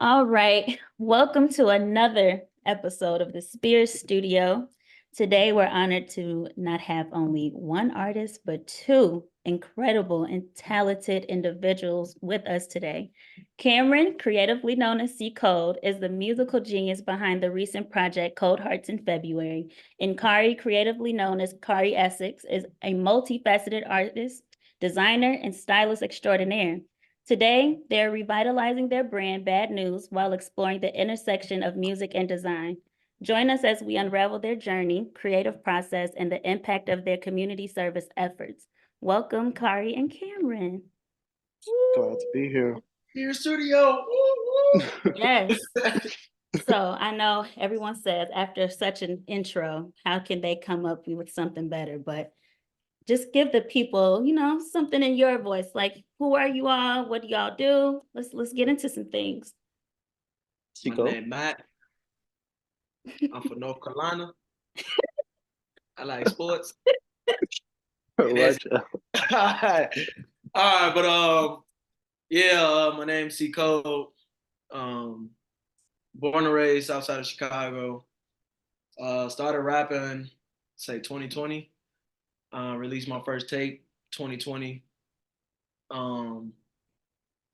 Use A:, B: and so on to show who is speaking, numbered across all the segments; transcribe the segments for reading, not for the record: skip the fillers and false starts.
A: All right. Welcome to another episode of the Spirit Studio. Today, we're honored to not have only one artist, but two incredible and talented individuals with us today. Cameron, creatively known as ccold, is the musical genius behind the recent project Cold Hearts in February. And Khari, creatively known as Khari Essex, is a multifaceted artist, designer, and stylist extraordinaire. Today, they're revitalizing their brand, BadNews, while exploring the intersection of music and design. Join us as we unravel their journey, creative process, and the impact of their community service efforts. Welcome, Khari and Cameron.
B: Glad to be here.
C: Here, studio.
A: Yes. So I know everyone says after such an intro, how can they come up with something better? But just give the people, something in your voice. Like, who are you all? What do y'all do? Let's get into some things.
C: My name Matt. I'm from North Carolina. I like sports.
B: Watch out.
C: All right, but my name's ccold. Born and raised outside of Chicago. Started rapping, say 2020. Released my first tape 2020.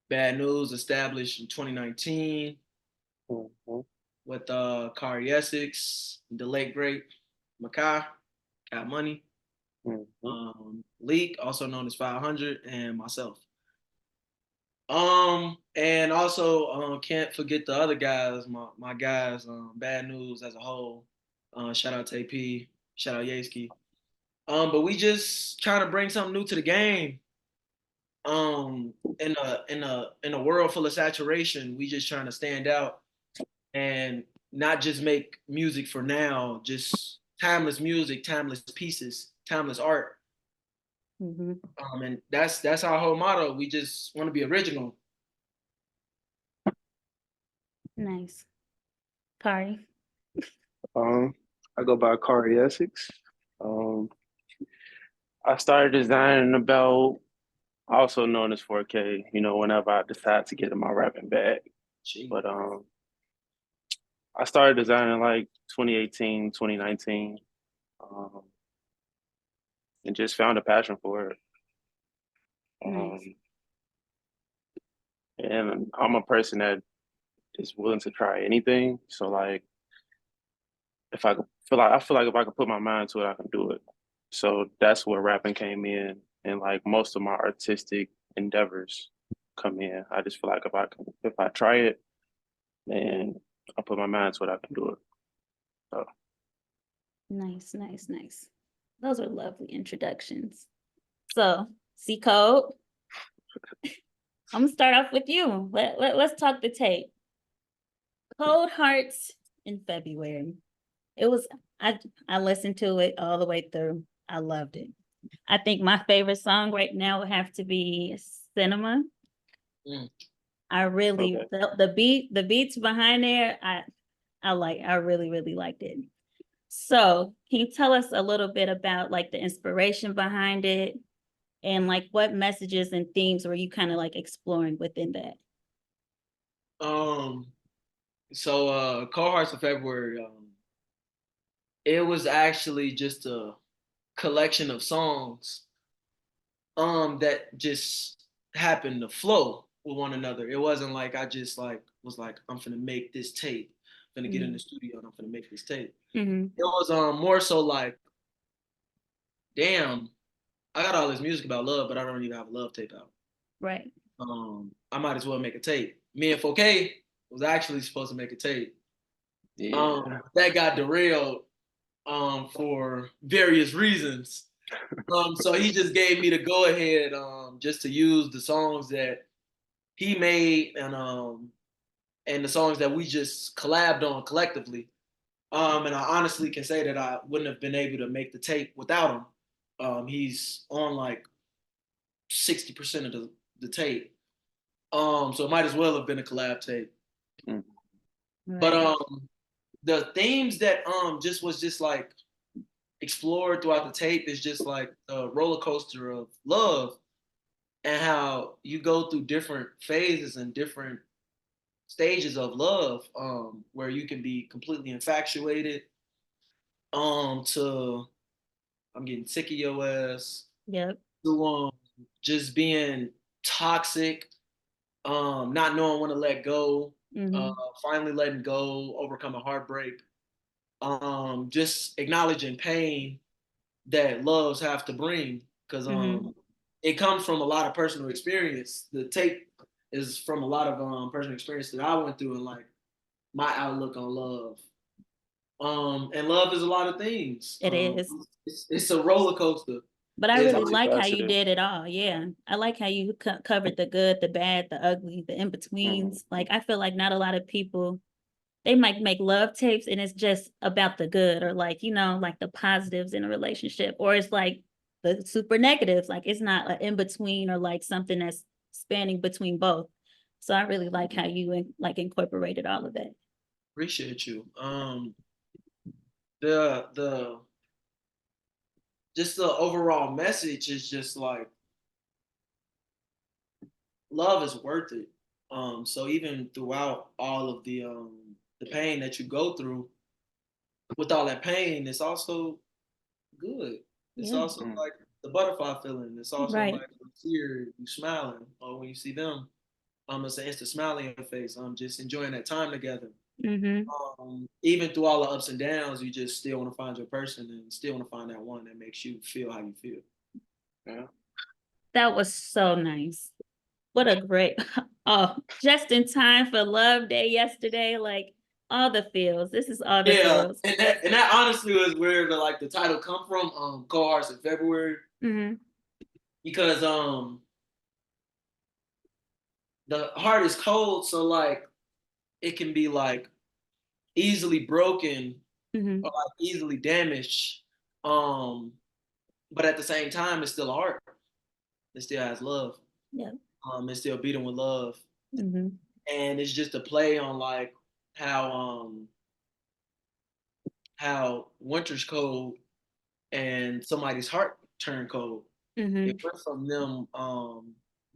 C: Bad News established in 2019 with Khari Essex, the late great Makai, Got Money, Leak, also known as 500, and myself. And also can't forget the other guys, my guys, Bad News as a whole. Shout out to AP, shout out Yeski. But we just trying to bring something new to the game. In a world full of saturation, we just trying to stand out and not just make music for now, just timeless music, timeless pieces, timeless art. And that's our whole motto. We just want to be original.
A: Nice. Khari.
B: I go by Khari Essex. I started designing about, also known as 4K, whenever I decide to get in my rapping bag. But I started designing like 2018, 2019, and just found a passion for it.
A: Nice.
B: And I'm a person that is willing to try anything. So like, I feel like if I can put my mind to it, I can do it. So that's where rapping came in, and like most of my artistic endeavors come in. I just feel like if I try it, and I put my mind to it, I can do it. So.
A: Nice. Those are lovely introductions. So, ccold, I'm gonna start off with you. Let's talk the tape. Cold Hearts in February. I listened to it all the way through. I loved it. I think my favorite song right now would have to be Cinema. I really the beats behind there, I really liked it. So can you tell us a little bit about like the inspiration behind it and like what messages and themes were you kind of like exploring within that?
C: Cold Hearts of February, it was actually just a collection of songs that just happened to flow with one another. It wasn't like I just like was like, I'm gonna make this tape, I'm gonna get in the studio and I'm gonna make this tape. It was more so like, damn, I got all this music about love, but I don't even have a love tape out.
A: Right.
C: I might as well make a tape. Me and 4K was actually supposed to make a tape.
B: Yeah.
C: That got derailed for various reasons. So he just gave me the go ahead just to use the songs that he made and the songs that we just collabed on collectively. And I honestly can say that I wouldn't have been able to make the tape without him. He's on like 60% of the tape. So it might as well have been a collab tape.
A: Right.
C: But the themes that just was just like explored throughout the tape is just like a roller coaster of love and how you go through different phases and different stages of love, where you can be completely infatuated, to I'm getting sick of your ass,
A: Yep.
C: to just being toxic, not knowing when to let go,
A: Mm-hmm.
C: finally letting go, overcome a heartbreak, just acknowledging pain that loves have to bring, because
A: Mm-hmm.
C: it comes from a lot of personal experience. The tape is from a lot of personal experience that I went through, and like my outlook on love. And love is a lot of things.
A: It is.
C: It's a roller coaster.
A: But I
C: It's
A: really like how you
B: multifaceted.
A: did it all. Yeah. I like how you covered the good, the bad, the ugly, the in-betweens. Like, I feel like not a lot of people, they might make love tapes and it's just about the good, or like, like the positives in a relationship, or it's like the super negatives. Like, it's not an in-between or like something that's spanning between both. So I really like how you like incorporated all of that.
C: Appreciate you. The just the overall message is just like love is worth it. So even throughout all of the pain that you go through, with all that pain, it's also good. It's
A: Yeah.
C: also like the butterfly feeling. It's also
A: Right.
C: like when you smiling, or when you see them, it's an instant smile on your face. Just enjoying that time together.
A: Mm-hmm.
C: Even through all the ups and downs, you just still want to find your person and still want to find that one that makes you feel how you feel.
B: Yeah.
A: That was so nice. What a great, oh, just in time for Love Day yesterday. Like, all the feels. This is all the
C: Yeah,
A: feels.
C: and that honestly was where the title come from. Cold Hearts in February,
A: Mm-hmm.
C: because the heart is cold, so like it can be like easily broken,
A: Mm-hmm.
C: or like easily damaged. Um, but at the same time, it's still a heart. It still has love.
A: Yeah.
C: It's still beating with love,
A: Mm-hmm.
C: and it's just a play on like how how winter's cold and somebody's heart turned cold. It
A: Mm-hmm.
C: went from them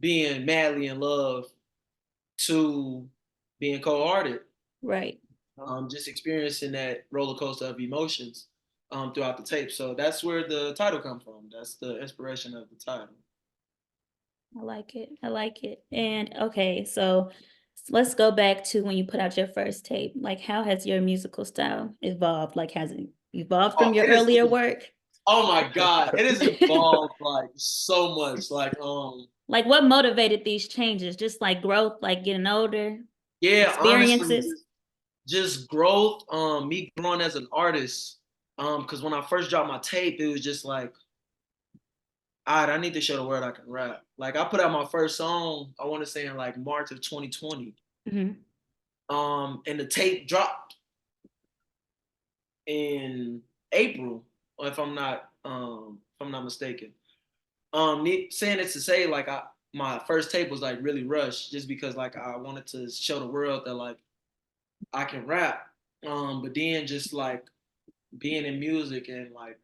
C: being madly in love to being cold hearted.
A: Right.
C: Just experiencing that roller coaster of emotions throughout the tape. So that's where the title comes from. That's the inspiration of the title.
A: I like it. I like it. And okay, so let's go back to when you put out your first tape. Like, how has your musical style evolved? Like, has it evolved
C: Oh,
A: from your
C: it is.
A: earlier work?
C: Oh my God, it has evolved like so much. Like
A: Like, what motivated these changes? Just like growth, like getting older,
C: yeah, honestly,
A: experiences?
C: just growth. Me growing as an artist. Because when I first dropped my tape, it was just like, all right, I need to show the world I can rap. Like I put out my first song, I want to say in like March of 2020.
A: Mm-hmm.
C: And the tape dropped in April, or if I'm not mistaken. Saying it to say like my first tape was like really rushed, just because like I wanted to show the world that like I can rap. But then just like being in music, and like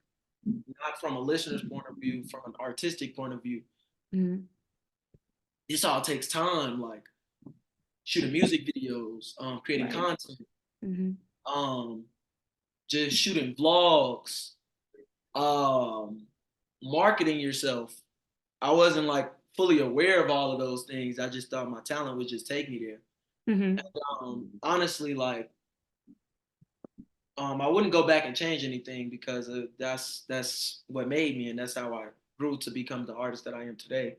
C: not from a listener's point of view, from an artistic point of view,
A: Mm-hmm.
C: this all takes time. Like shooting music videos, creating
A: Right.
C: content,
A: Mm-hmm.
C: um, just shooting vlogs, um, marketing yourself. I wasn't like fully aware of all of those things. I just thought my talent would just take me there.
A: Mm-hmm.
C: And, honestly, like I wouldn't go back and change anything, because that's what made me, and that's how I grew to become the artist that I am today.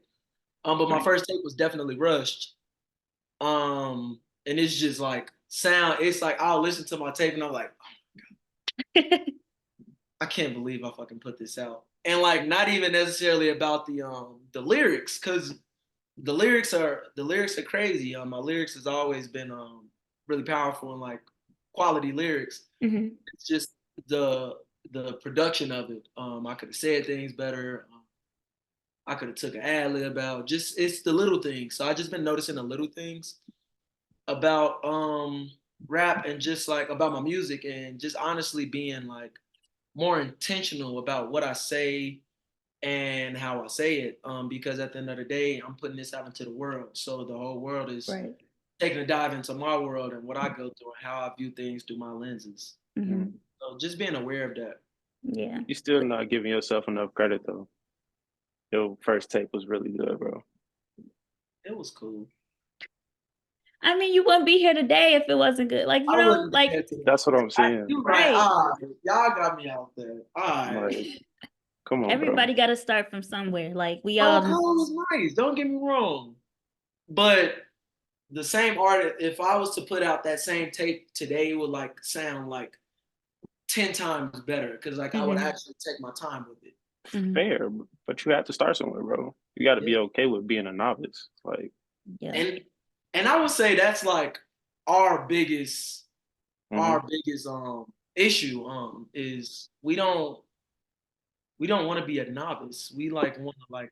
C: But my
A: Right.
C: first tape was definitely rushed. And it's just like sound. It's like I'll listen to my tape and I'm like, I can't believe I fucking put this out. And like not even necessarily about the lyrics, because the lyrics are crazy. My lyrics has always been really powerful and like quality lyrics.
A: Mm-hmm.
C: It's just the the production of it. I could have said things better. I could have took an ad lib out. Just it's the little things. So I just been noticing the little things about rap, and just like about my music, and just honestly being like more intentional about what I say and how I say it. Because at the end of the day, I'm putting this out into the world, so the whole world is
A: Right.
C: taking a dive into my world and what I go through and how I view things through my lenses.
A: Mhm.
C: So just being aware of that.
A: Yeah.
B: You still not giving yourself enough credit though. Your first tape was really good, bro.
C: It was cool.
A: I mean, you wouldn't be here today if it wasn't good. Like, you
C: I
A: know,
C: wouldn't
A: like,
C: get to that.
B: That's what I'm saying.
C: You right.
A: right.
C: All right. Y'all got me out there. All right.
B: Like, come on,
A: Everybody got to start from somewhere. Like, we all.
C: Cole was nice. Don't get me wrong. But the same artist, if I was to put out that same tape today, it would like sound like 10 times better because like I would actually take my time with it.
A: Mhm.
B: fair, but you have to start somewhere, bro. You got to be
C: Yeah.
B: okay with being a novice. Like,
A: Yeah.
C: And I would say that's like our biggest issue is we don't want to be a novice. We like want to like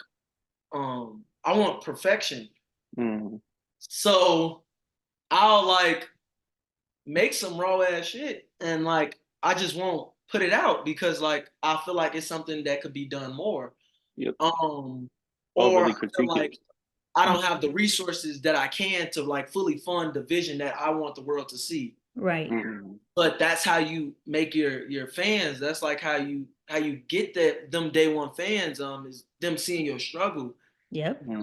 C: I want perfection.
B: mhm.
C: So I'll like make some raw ass shit and like I just won't put it out because like I feel like it's something that could be done more.
B: Yep.
C: Or
B: Overly
C: I feel
B: critique
C: like
B: it.
C: I don't have the resources that I can to like fully fund the vision that I want the world to see.
A: Right.
B: Mhm.
C: But that's how you make your fans. That's like how you get them day one fans is them seeing your struggle,
A: Yep.
B: Mhm.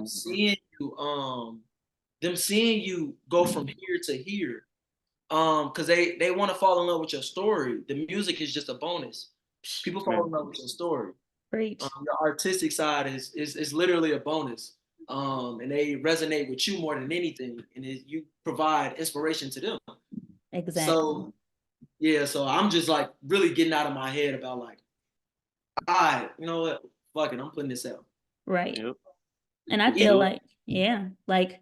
C: them seeing you go from here to here. Because they want to fall in love with your story. The music is just a bonus. People fall in love with your story.
A: Preach.
C: Your artistic side is literally a bonus. And they resonate with you more than anything, and you provide inspiration to them.
A: Exactly.
C: So yeah, so I'm just like really getting out of my head about like, all right, you know what, fuck it, I'm putting this out.
A: Right.
B: Yep.
A: And I feel like, yeah, like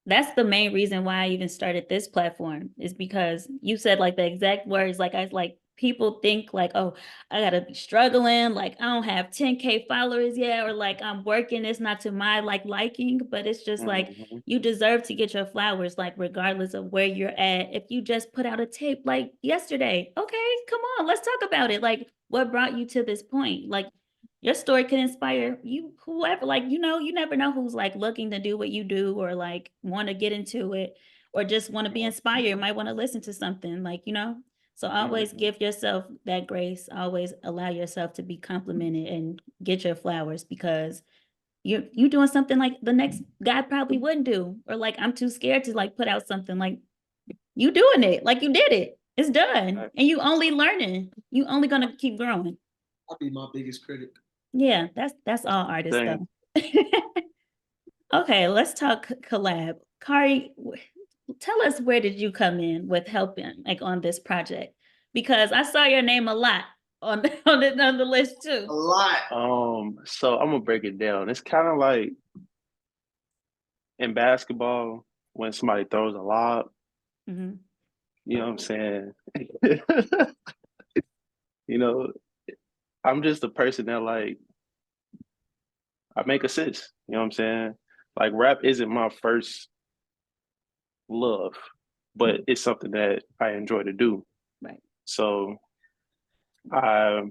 A: that's the main reason why I even started this platform is because you said like the exact words, like I like people think like, oh, I gotta be struggling, like I don't have 10K followers yet, or like I'm working, it's not to my like liking, but it's just like
B: Mhm.
A: you deserve to get your flowers, like regardless of where you're at. If you just put out a tape like yesterday, okay, come on, let's talk about it. Like what brought you to this point? Like your story could inspire you, whoever, like, you know, you never know who's like looking to do what you do or like want to get into it or just want to be inspired, might want to listen to something like, you know. So always give yourself that grace, always allow yourself to be complimented and get your flowers because you doing something like the next guy probably wouldn't do, or like I'm too scared to like put out something, like you doing it, like you did it, it's done, and you only learning, you only gonna keep growing.
C: I'll be my biggest critic.
A: Yeah, that's all artists
B: Dang.
A: though. Okay, let's talk collab. Khari, tell us, where did you come in with helping like on this project? Because I saw your name a lot on on the list
C: A
A: too.
C: lot.
B: So I'm gonna break it down. It's kind of like in basketball when somebody throws a lob.
A: Mm-hmm.
B: You know what I'm saying? You know, I'm just a person that like I make assists. You know what I'm saying? Like rap isn't my first love, but it's something that I enjoy to do.
A: Right.
B: So I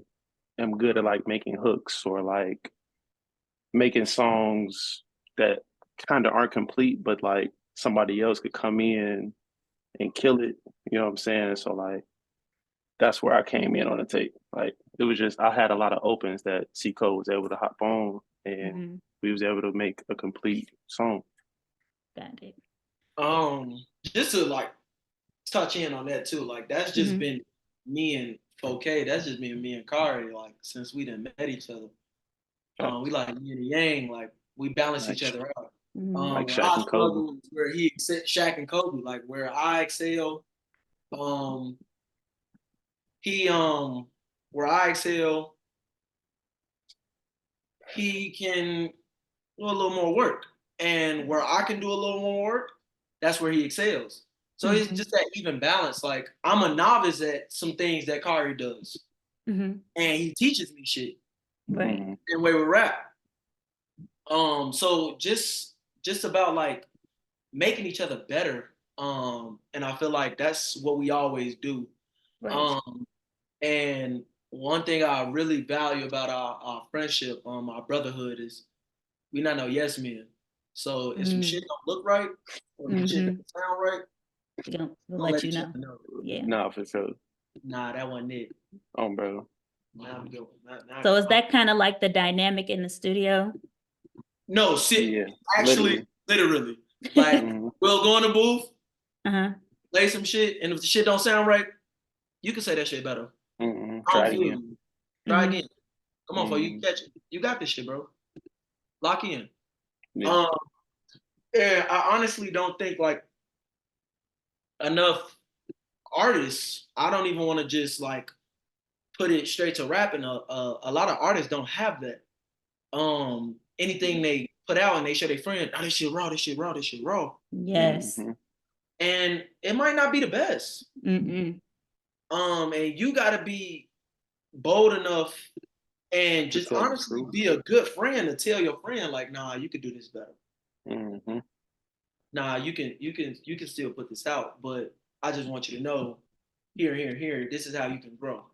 B: am good at like making hooks or like making songs that kind of aren't complete, but like somebody else could come in and kill it. You know what I'm saying? So like that's where I came in on the tape. Like it was just I had a lot of opens that ccold was able to hop on, and
A: Mm-hmm.
B: we was able to make a complete song.
A: Got it.
C: Just to like touch in on that too, like that's just
A: Mm-hmm.
C: been me and 4K. That's just been me and Khari, like since we didn't met each other. We like yin and yang, like we balance
B: Like,
C: each other out.
A: Mm-hmm.
B: like
C: Where
B: Shaq
C: I
B: and Kobe.
C: struggle is where he Shaq and Kobe, like where I excel, um, he where I excel, he can do a little more work. And where I can do a little more work, that's where he excels. So it's
A: Mm-hmm.
C: just that even balance. Like I'm a novice at some things that Khari does.
A: Mm-hmm.
C: And he teaches me shit.
A: Right.
B: Mhm.
C: And way we rap. So just about like making each other better. And I feel like that's what we always do.
A: Right.
C: And one thing I really value about our friendship, our brotherhood is we not no yes men. So if some shit don't look right, or some shit don't sound right,
A: We'll
C: don't
A: let
C: let
A: you
C: each
A: know.
C: other know.
A: Yeah.
B: Nah, for sure.
C: Nah, that wasn't it.
B: Bro.
C: Now I'm going.
A: So is that kind of like the dynamic in the studio?
C: No, shit.
B: Yeah,
C: Actually, literally. Like, we'll go in the booth, play some shit, and if the shit don't sound right, you can say that shit better. I don't
B: Try
C: feel
B: again.
C: you. Try again. Come on, you catch it. You got this shit, bro. Lock in.
B: Yeah.
C: Yeah, I honestly don't think like enough artists. I don't even want to just like put it straight to rapping. A lot of artists don't have that. Anything they put out and they show their friend, oh, this shit raw, this shit raw, this shit raw.
A: Yes.
C: And it might not be the best. And you gotta be bold enough and just honestly be a good friend to tell your friend, like, nah, you could do this better. Nah, you can still put this out, but I just want you to know, here, this is how you can grow.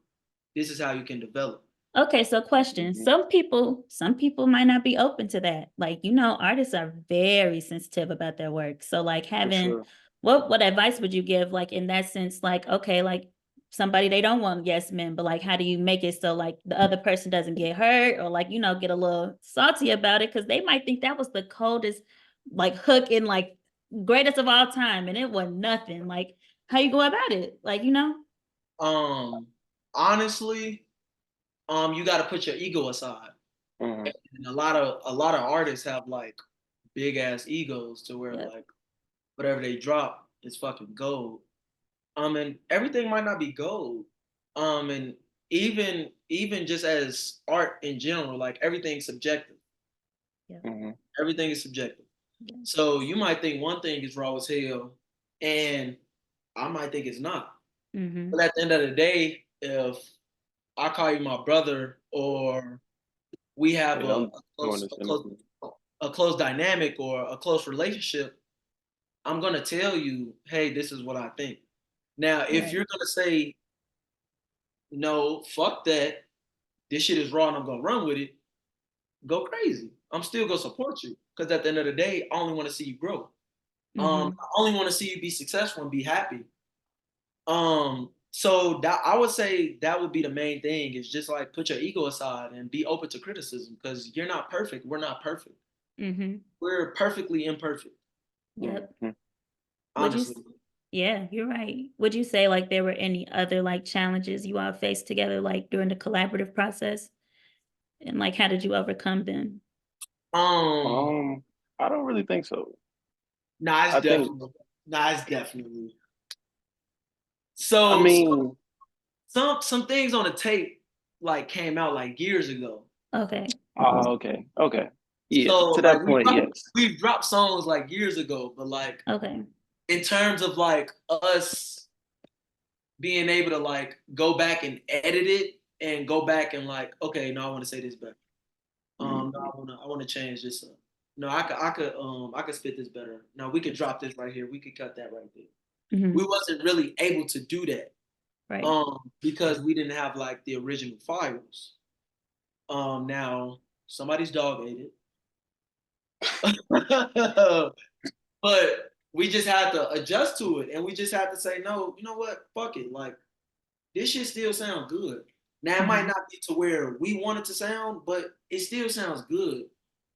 C: This is how you can develop.
A: Okay, so question. Some people might not be open to that. Like, artists are very sensitive about their work. So like having what advice would you give like in that sense? Like, okay, like somebody they don't want yes men, but like how do you make it so like the other person doesn't get hurt or like, get a little salty about it? Cause they might think that was the coldest like hook in like greatest of all time and it was nothing. Like how you go about it? Like,
C: Honestly, you got to put your ego aside. And a lot of artists have like big ass egos to where like whatever they drop is fucking gold. And everything might not be gold. And even just as art in general, like everything's subjective. Everything is subjective. So you might think one thing is raw as hell, and I might think it's not. But at the end of the day, if I call you my brother or we have a close dynamic or a close relationship, I'm gonna tell you, hey, this is what I think. Now, if you're gonna say, no, fuck that, this shit is raw and I'm gonna run with it, go crazy. I'm still gonna support you because at the end of the day, I only want to see you grow. I only want to see you be successful and be happy. So that I would say that would be the main thing is just like put your ego aside and be open to criticism because you're not perfect. We're not perfect. We're perfectly imperfect.
A: Yep.
C: Honestly.
A: Yeah, you're right. Would you say like there were any other like challenges you all faced together like during the collaborative process? And like how did you overcome them?
B: I don't really think so.
C: It's definitely. So
B: I mean
C: some things on the tape like came out like years ago.
A: Okay.
B: Okay. Yeah.
C: So
B: to that point, yes.
C: We've dropped songs like years ago, but like in terms of like us being able to like go back and edit it and go back and like, okay, no, I want to say this better. No, I want to change this up. No, I could spit this better. No, we could drop this right here. We could cut that right there. We wasn't really able to do that.
A: Right.
C: Because we didn't have like the original files. Now somebody's dog ate it. But we just had to adjust to it and we just had to say, no, you know what? Fuck it. Like this shit still sounds good. Now it might not be to where we want it to sound, but it still sounds good.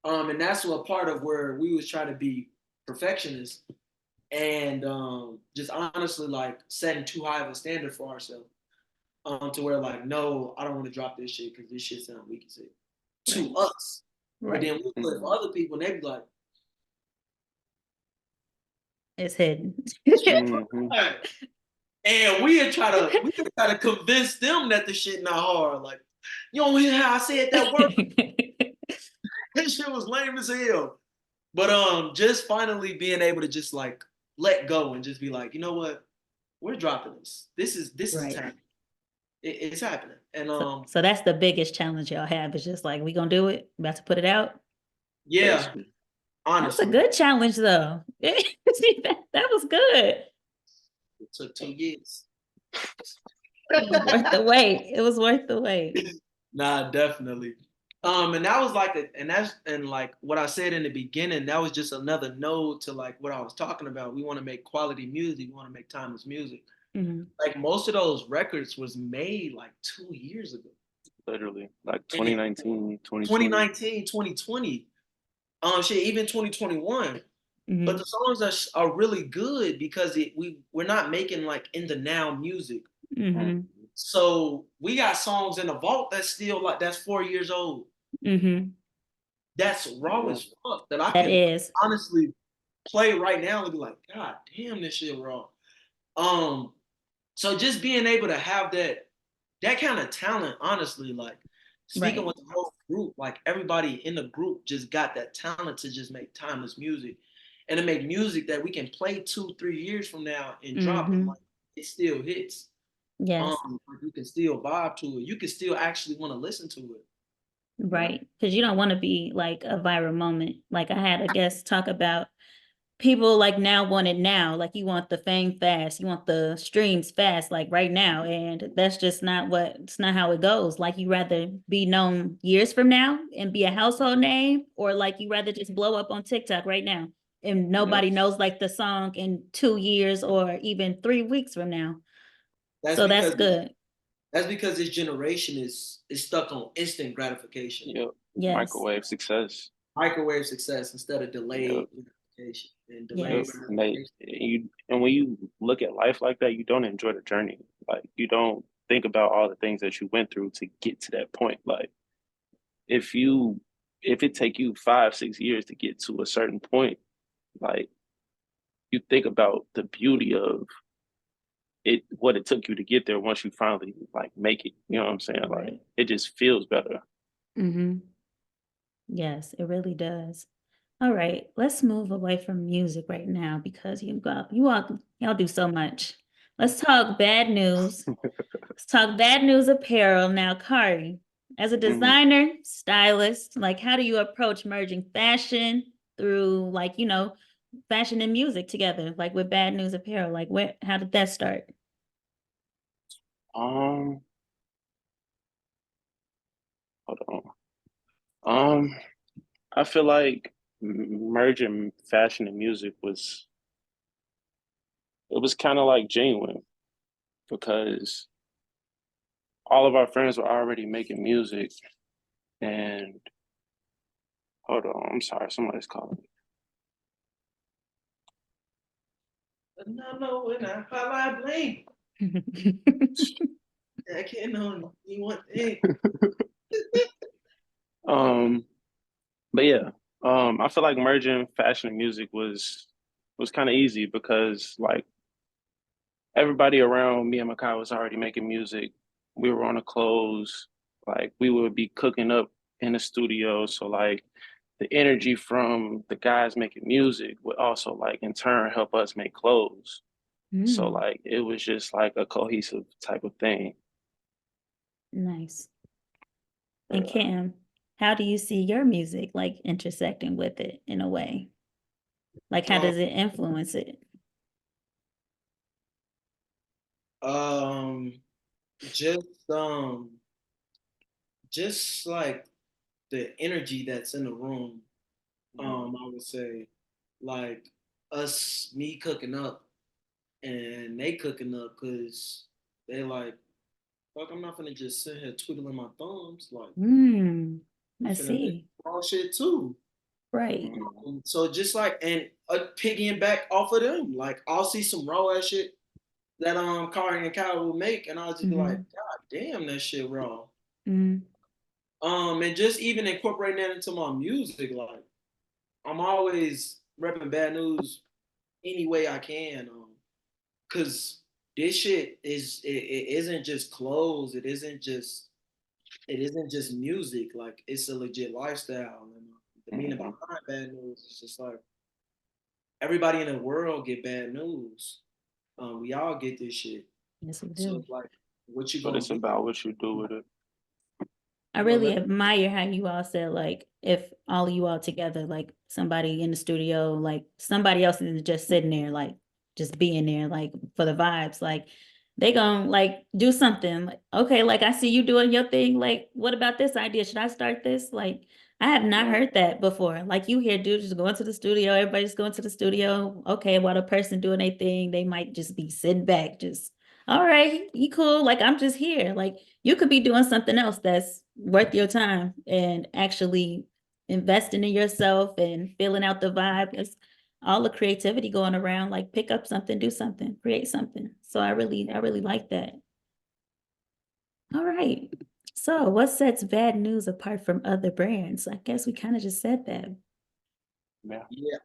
C: And that's what part of where we was trying to be perfectionists and just honestly like setting too high of a standard for ourselves. To where like, no, I don't want to drop this shit because this shit sounds weak as hell to us. But then we play for other people and they be like,
A: it's hidden.
C: And we try to convince them that the shit not hard. Like, you don't hear how I said that word? That shit was lame as hell. But just finally being able to just like let go and just be like, you know what? We're dropping this. This is happening. It's happening. And
A: so that's the biggest challenge y'all have is just like we gonna do it, we about to put it out.
C: Yeah. Basically. Honestly.
A: That's a good challenge though. that was good.
C: It took 2 years.
A: It was worth the wait. It was worth the wait.
C: Nah, definitely. And that was like and like what I said in the beginning, that was just another node to like what I was talking about. We want to make quality music, we want to make timeless music.
A: Mm-hmm.
C: Like most of those records was made like 2 years ago.
B: Literally, like
C: And it,
B: 2019, 2020.
C: 2019, 2020, shit, even 2021. But
A: Mm-hmm.
C: the songs are really good because we're not making like in the now music.
A: Mm-hmm.
C: So we got songs in the vault that's still like that's 4 years old.
A: Mm-hmm.
C: That's raw
B: Yeah.
C: as fuck that I
A: That
C: can
A: is.
C: honestly play right now and be like, God damn, this shit raw. Um, so just being able to have that kind of talent, honestly, like speaking
A: Right.
C: with the whole group, like everybody in the group just got that talent to just make timeless music and to make music that we can play 2-3 years from now and drop and
A: Mm-hmm.
C: like it still hits.
A: Yes.
C: You can still vibe to it. You can still actually want to listen to it.
A: Right. Because you don't want to be like a viral moment. Like I had a guest talk about people like now want it now. Like you want the fame fast, you want the streams fast, like right now. And that's just it's not how it goes. Like you rather be known years from now and be a household name, or like you rather just blow up on TikTok right now and
B: Yeah.
A: nobody knows like the song in 2 years or even 3 weeks from now.
C: That's
A: So that's
C: because
A: good.
C: that's because this generation is stuck on instant gratification,
B: Yep.
A: Yes.
B: Microwave success.
C: microwave success instead of
B: Yep.
C: delayed gratification and
B: Yep.
C: delayed
A: Yes.
C: gratification.
B: And when you look at life like that, you don't enjoy the journey. Like you don't think about all the things that you went through to get to that point. Like if you if it take you 5, 6 years to get to a certain point, like you think about the beauty of it, what it took you to get there once you finally like make it. You know what I'm saying? Like
A: Right.
B: it just feels better.
A: Mm-hmm. Yes, it really does. All right, let's move away from music right now because y'all do so much. Let's talk bad news. Let's talk bad news apparel now, Khari. As a
B: Hmm.
A: designer, stylist, like how do you approach merging fashion through fashion and music together, like with bad news apparel? Like how did that start?
B: Um, hold on. Um, I feel like merging fashion and music was kind of like genuine because all of our friends were already making music. And hold on, I'm sorry, somebody's calling
C: But no, when I highlight blame, I can't know you one thing.
B: me. But yeah, I feel like merging fashion and music was kind of easy because like everybody around me and Makai was already making music. We were on the clothes, like we would be cooking up in the studio. So like the energy from the guys making music would also like in turn help us make clothes. So
A: Mm,
B: like it was just like a cohesive type of thing.
A: nice. And
B: Yeah.
A: Cam, how do you see your music like intersecting with it in a way? Like, how
C: Um,
A: does it influence it?
C: um, just um, just like the energy that's in the room. I would say like me cooking up and they cooking up because they like, fuck, I'm not gonna just sit here twiddling my thumbs. Like, we
A: I
C: finna make
A: see.
C: all shit too.
A: Right.
B: Mhm.
C: So just like and piggying back off of them, like I'll see some raw ass shit that Khari and Kyle will make, and I'll just be like,
A: Mm-hmm.
C: God damn, that shit raw.
A: Mm-hmm.
C: And just even incorporating that into my music, like I'm always repping bad news any way I can, cause this shit it isn't just clothes, it isn't just music, like it's a legit lifestyle, and the meaning
B: Mhm.
C: behind bad news is just like everybody in the world get bad news. We all get this shit.
A: Yes, we
C: So
A: do.
C: it's like, what you
B: But
C: gonna
B: it's
C: do?
B: about what you do with it.
A: I
C: You gonna
A: really
C: let
A: admire how you all said, like, if all of you all together, like somebody in the studio, like somebody else is just sitting there, like just being there, like for the vibes. Like They gonna like do something like, okay, like I see you doing your thing. Like, what about this idea? Should I start this? Like, I have not heard that before. Like you hear dudes just going to the studio, everybody's going to the studio. Okay, while the person doing their thing, they might just be sitting back, just all right, you cool. Like I'm just here. Like you could be doing something else that's worth your time and actually investing in yourself and filling out the vibe. It's all the creativity going around, like pick up something, do something, create something. So I really like that. All right. So what sets Bad News apart from other brands? I guess we kind of just said that.
B: Yeah.
C: Yeah.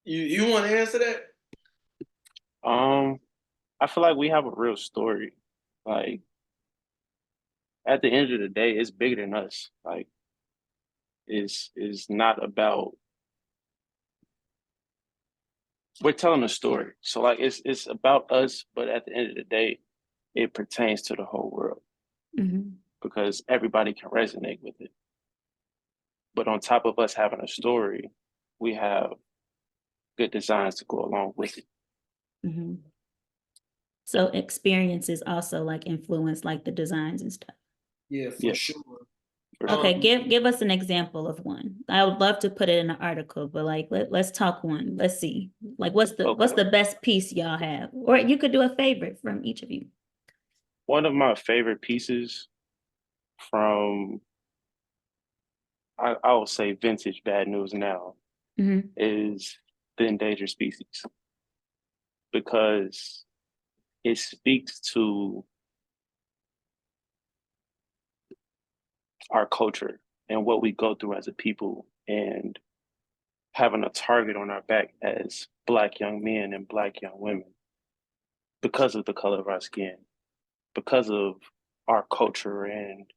C: You want to answer that?
B: I feel like we have a real story. Like at the end of the day, it's bigger than us. Like it's not about we're telling a story. So like it's about us, but at the end of the day, it pertains to the whole world
A: Mhm.
B: because everybody can resonate with it. But on top of us having a story, we have good designs to go along with it.
A: Mhm. So experiences also like influence like the designs and stuff.
C: Yeah, for
B: Yes,
C: sure.
B: for sure.
A: Okay, give us an example of one. I would love to put it in an article, but like let's talk one. Let's see. Like what's
B: Okay.
A: the best piece y'all have? Or you could do a favorite from each of you.
B: One of my favorite pieces from I will say vintage bad news now
A: Mhm.
B: is the endangered species because it speaks to our culture and what we go through as a people and having a target on our back as Black young men and Black young women because of the color of our skin, because of our culture and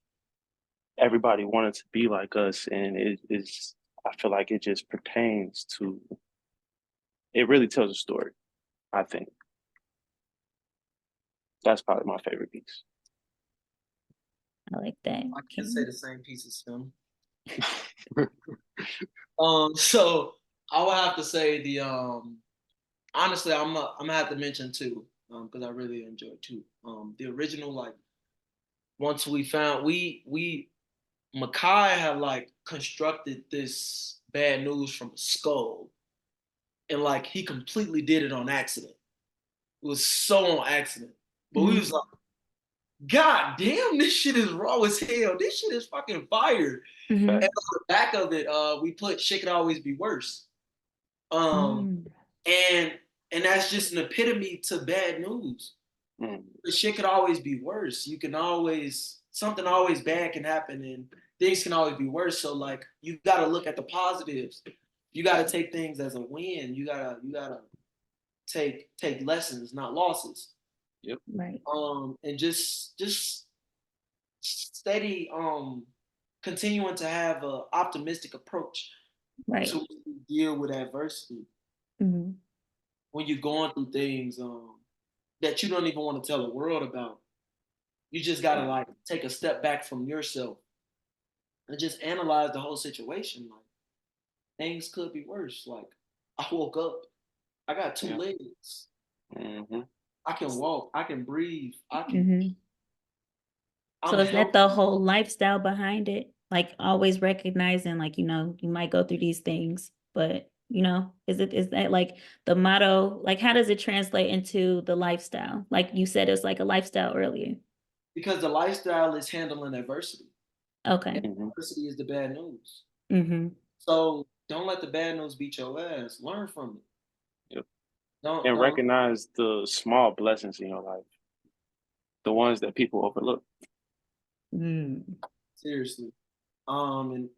B: everybody wanted to be like us. And it is, I feel like it just pertains to, it really tells a story, I think. That's probably my favorite piece.
A: I like that.
C: I can
A: Okay.
C: say the same piece as him. So I would have to say the honestly, I'm gonna have to mention two, because I really enjoy two. The original, like once we found we Makai had like constructed this bad news from a skull, and like he completely did it on accident. It was so on accident, but we
A: Mhm.
C: was like, God damn, this shit is raw as hell. This shit is fucking fire.
A: Mhm.
C: And on the back of it, we put "Shit Could Always Be Worse." Um,
A: Mm.
C: and that's just an epitome to bad news.
B: Mm,
C: The shit could always be worse. You can always something always bad can happen, and things can always be worse. So like you got to look at the positives. You got to take things as a win. You gotta take lessons, not losses.
B: yep.
A: Right.
C: And just steady continuing to have an optimistic approach
A: Right.
C: to deal with adversity
A: Mhm.
C: when you're going through things that you don't even want to tell the world about. You just gotta
B: Mm,
C: like take a step back from yourself and just analyze the whole situation. Like things could be worse. Like I woke up, I got two
B: yeah.
C: legs.
B: Hmm.
C: I can walk, I can breathe,
A: Mhm. So
C: I'm
A: is that the
C: healthy
A: whole lifestyle behind it? Like always recognizing, like, you might go through these things, but is that like the motto? Like, how does it translate into the lifestyle? Like you said, it's like a lifestyle earlier.
C: because the lifestyle is handling adversity. And
A: Okay.
B: Hmm.
C: adversity is the bad news.
A: Mm-hmm.
C: So don't let the bad news beat your ass. Learn from it.
B: Yep. And
C: Don't
B: recognize the small blessings in your life, the ones that people overlook.
A: Mm.
C: seriously. And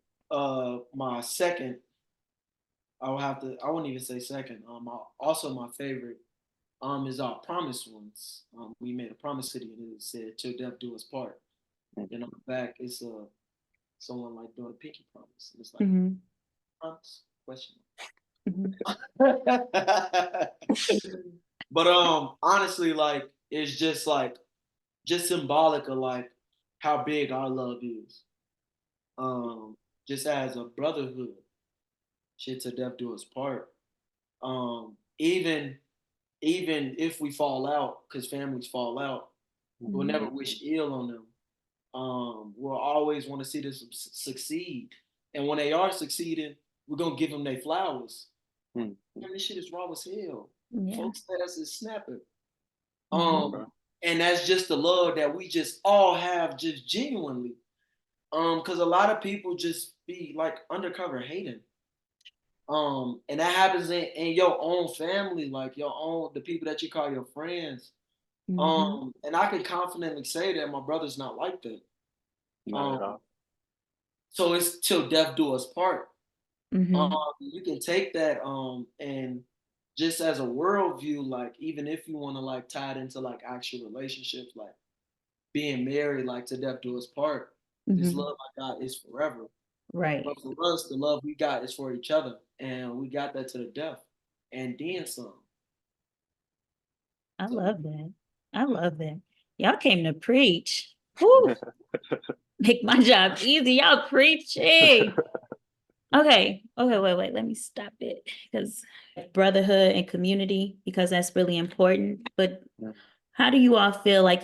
C: my second, I wouldn't even say second. Also my favorite is our promise ones. We made a promise city and it said till death do us part.
B: Mm,
C: And on the back it's someone like doing a pinky promise. And it's like
A: Mm-hmm.
C: promise question.
A: Mm-hmm.
C: But honestly, like it's just symbolic of like how big our love is. Um just as a brotherhood. Shit till death do us part. Even if we fall out, because families fall out, We'll never wish ill on them. We'll always want to see them succeed. And when they are succeeding, we're gonna give them their flowers.
B: Mm.
C: Man, this shit is raw as hell.
A: Yeah.
C: Folks' ass is snapping.
A: Mhm.
C: And that's just the love that we just all have, just genuinely. Because a lot of people just be like undercover hating. And that happens in your own family, like your own the people that you call your friends.
A: Mhm.
C: And I can confidently say that my brother's not like that.
B: Not at
C: Um,
B: all.
C: so it's till death do us part.
A: Mhm.
C: You can take that and just as a worldview, like even if you want to like tie it into like actual relationships, like being married, like to death do us part. This
A: Mhm.
C: love I got is forever.
A: Right.
C: But for us, the love we got is for each other, and we got that to the death, and then some.
A: I
C: So
A: love that. I love that. Y'all came to preach. Whew. Make my job easy. Y'all preaching. Okay. Okay. Wait. Let me stop it because brotherhood and community, because that's really important. But
B: Mm.
A: how do you all feel like,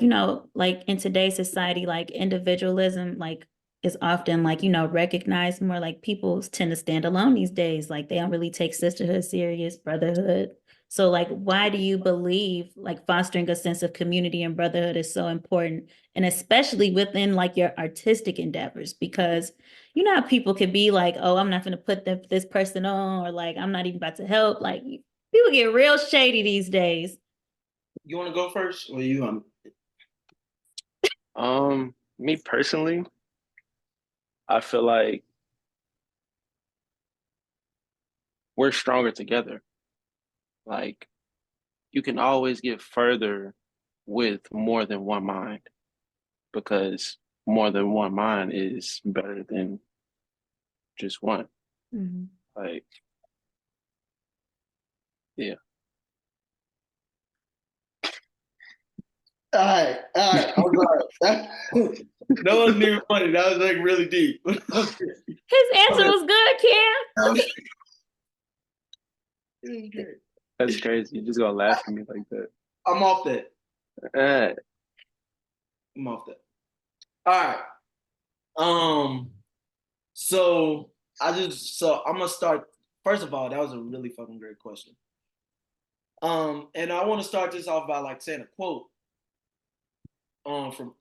A: like in today's society, like individualism, like is often like, recognized more, like people tend to stand alone these days. Like they don't really take sisterhood serious, brotherhood. So like, why do you believe like fostering a sense of community and brotherhood is so important? And especially within like your artistic endeavors, because you know how people could be like, oh, I'm not going to put this person on, or like, I'm not even about to help. Like people get real shady these days.
C: you want to go first, or you?
B: Me personally, I feel like we're stronger together. Like you can always get further with more than one mind because more than one mind is better than just one.
A: Mhm.
B: Like, yeah.
C: All right. I'm sorry. That wasn't even funny. That was like really deep.
A: His answer was good, Kim.
B: That's crazy. You're just gonna laugh at me like that.
C: I'm off that.
B: Eh,
C: I'm off that. All right. So so I'm gonna start. First of all, that was a really fucking great question. And I want to start this off by like saying a quote. From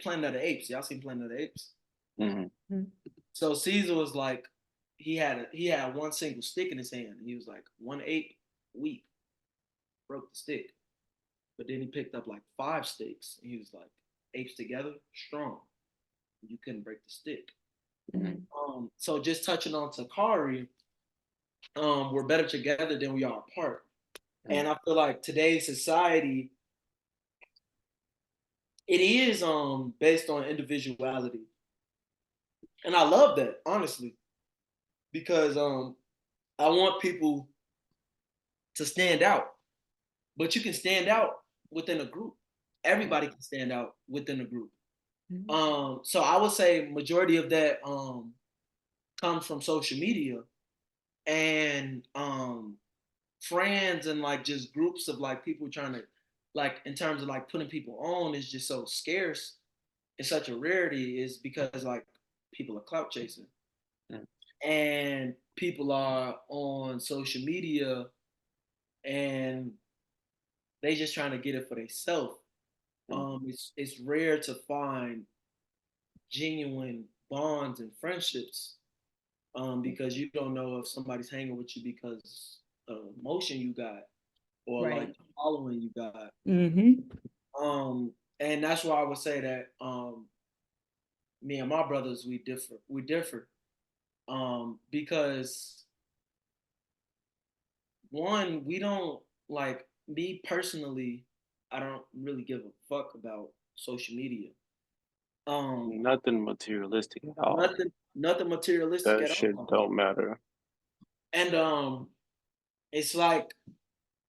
C: Planet of the Apes. Y'all seen Planet of the Apes?
B: mhm.
C: So Caesar was like, he had one single stick in his hand. And he was like, one ape weak, broke the stick. But then he picked up like five sticks. And he was like, apes together, strong. You couldn't break the stick.
B: Mhm.
C: So just touching on Khari, we're better together than we are apart. And I feel like today's society, it is based on individuality. And I love that, honestly, because I want people to stand out. But you can stand out within a group. Everybody can stand out within a group. So I would say majority of that comes from social media and friends and like just groups of like people trying to like in terms of like putting people on is just so scarce. It's such a rarity is because like people are clout chasing
B: Mm.
C: and people are on social media and they just trying to get it for themselves.
B: Mm.
C: It's rare to find genuine bonds and friendships because you don't know if somebody's hanging with you because of emotion you got or like
A: Right.
C: the following you got.
A: Mm-hmm.
C: And that's why I would say that me and my brothers we differ. We differ because one we don't like me personally. I don't really give a fuck about social media. Um,
B: Nothing materialistic at all.
C: nothing materialistic
B: That
C: at
B: shit
C: all.
B: don't matter.
C: And it's like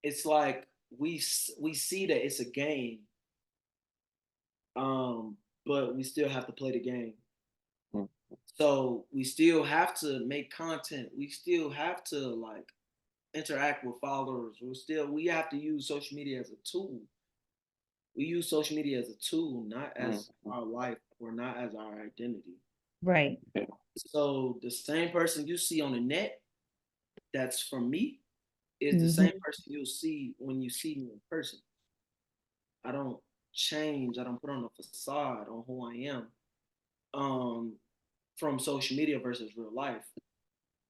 C: it's like we see that it's a game, but we still have to play the game.
B: Mm.
C: So we still have to make content. We still have to like interact with followers. We have to use social media as a tool. we use social media as a tool, not as
B: Mhm.
C: our life or not as our identity.
A: Right.
C: So the same person you see on the net, that's from me, is the same
A: Mhm.
C: person you'll see when you see me in person. I don't change. I don't put on a facade on who I am um, from social media versus real life.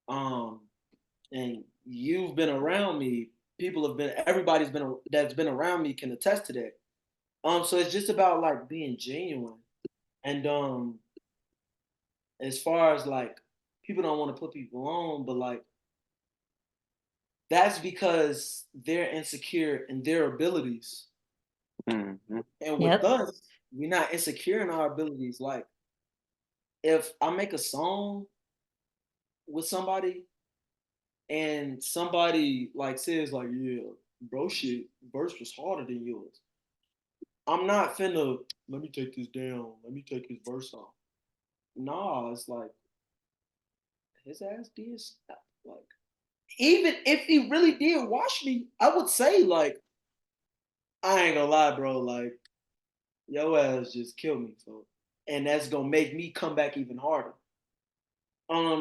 C: Um, and you've been around me. People have been. Everybody's been that's been around me can attest to that. So it's just about like being genuine. And as far as like people don't want to put people on, but like that's because they're insecure in their abilities.
B: Mhm.
C: And with
A: Yep.
C: us, we're not insecure in our abilities. Like if I make a song with somebody and somebody like says like, yeah, bro shit, verse was harder than yours. I'm not finna let me take this down, let me take his verse off. Nah, it's like his ass did stuff. Like even if he really did watch me, I would say like I ain't gonna lie, bro. Like your ass just killed me, so and that's gonna make me come back even harder.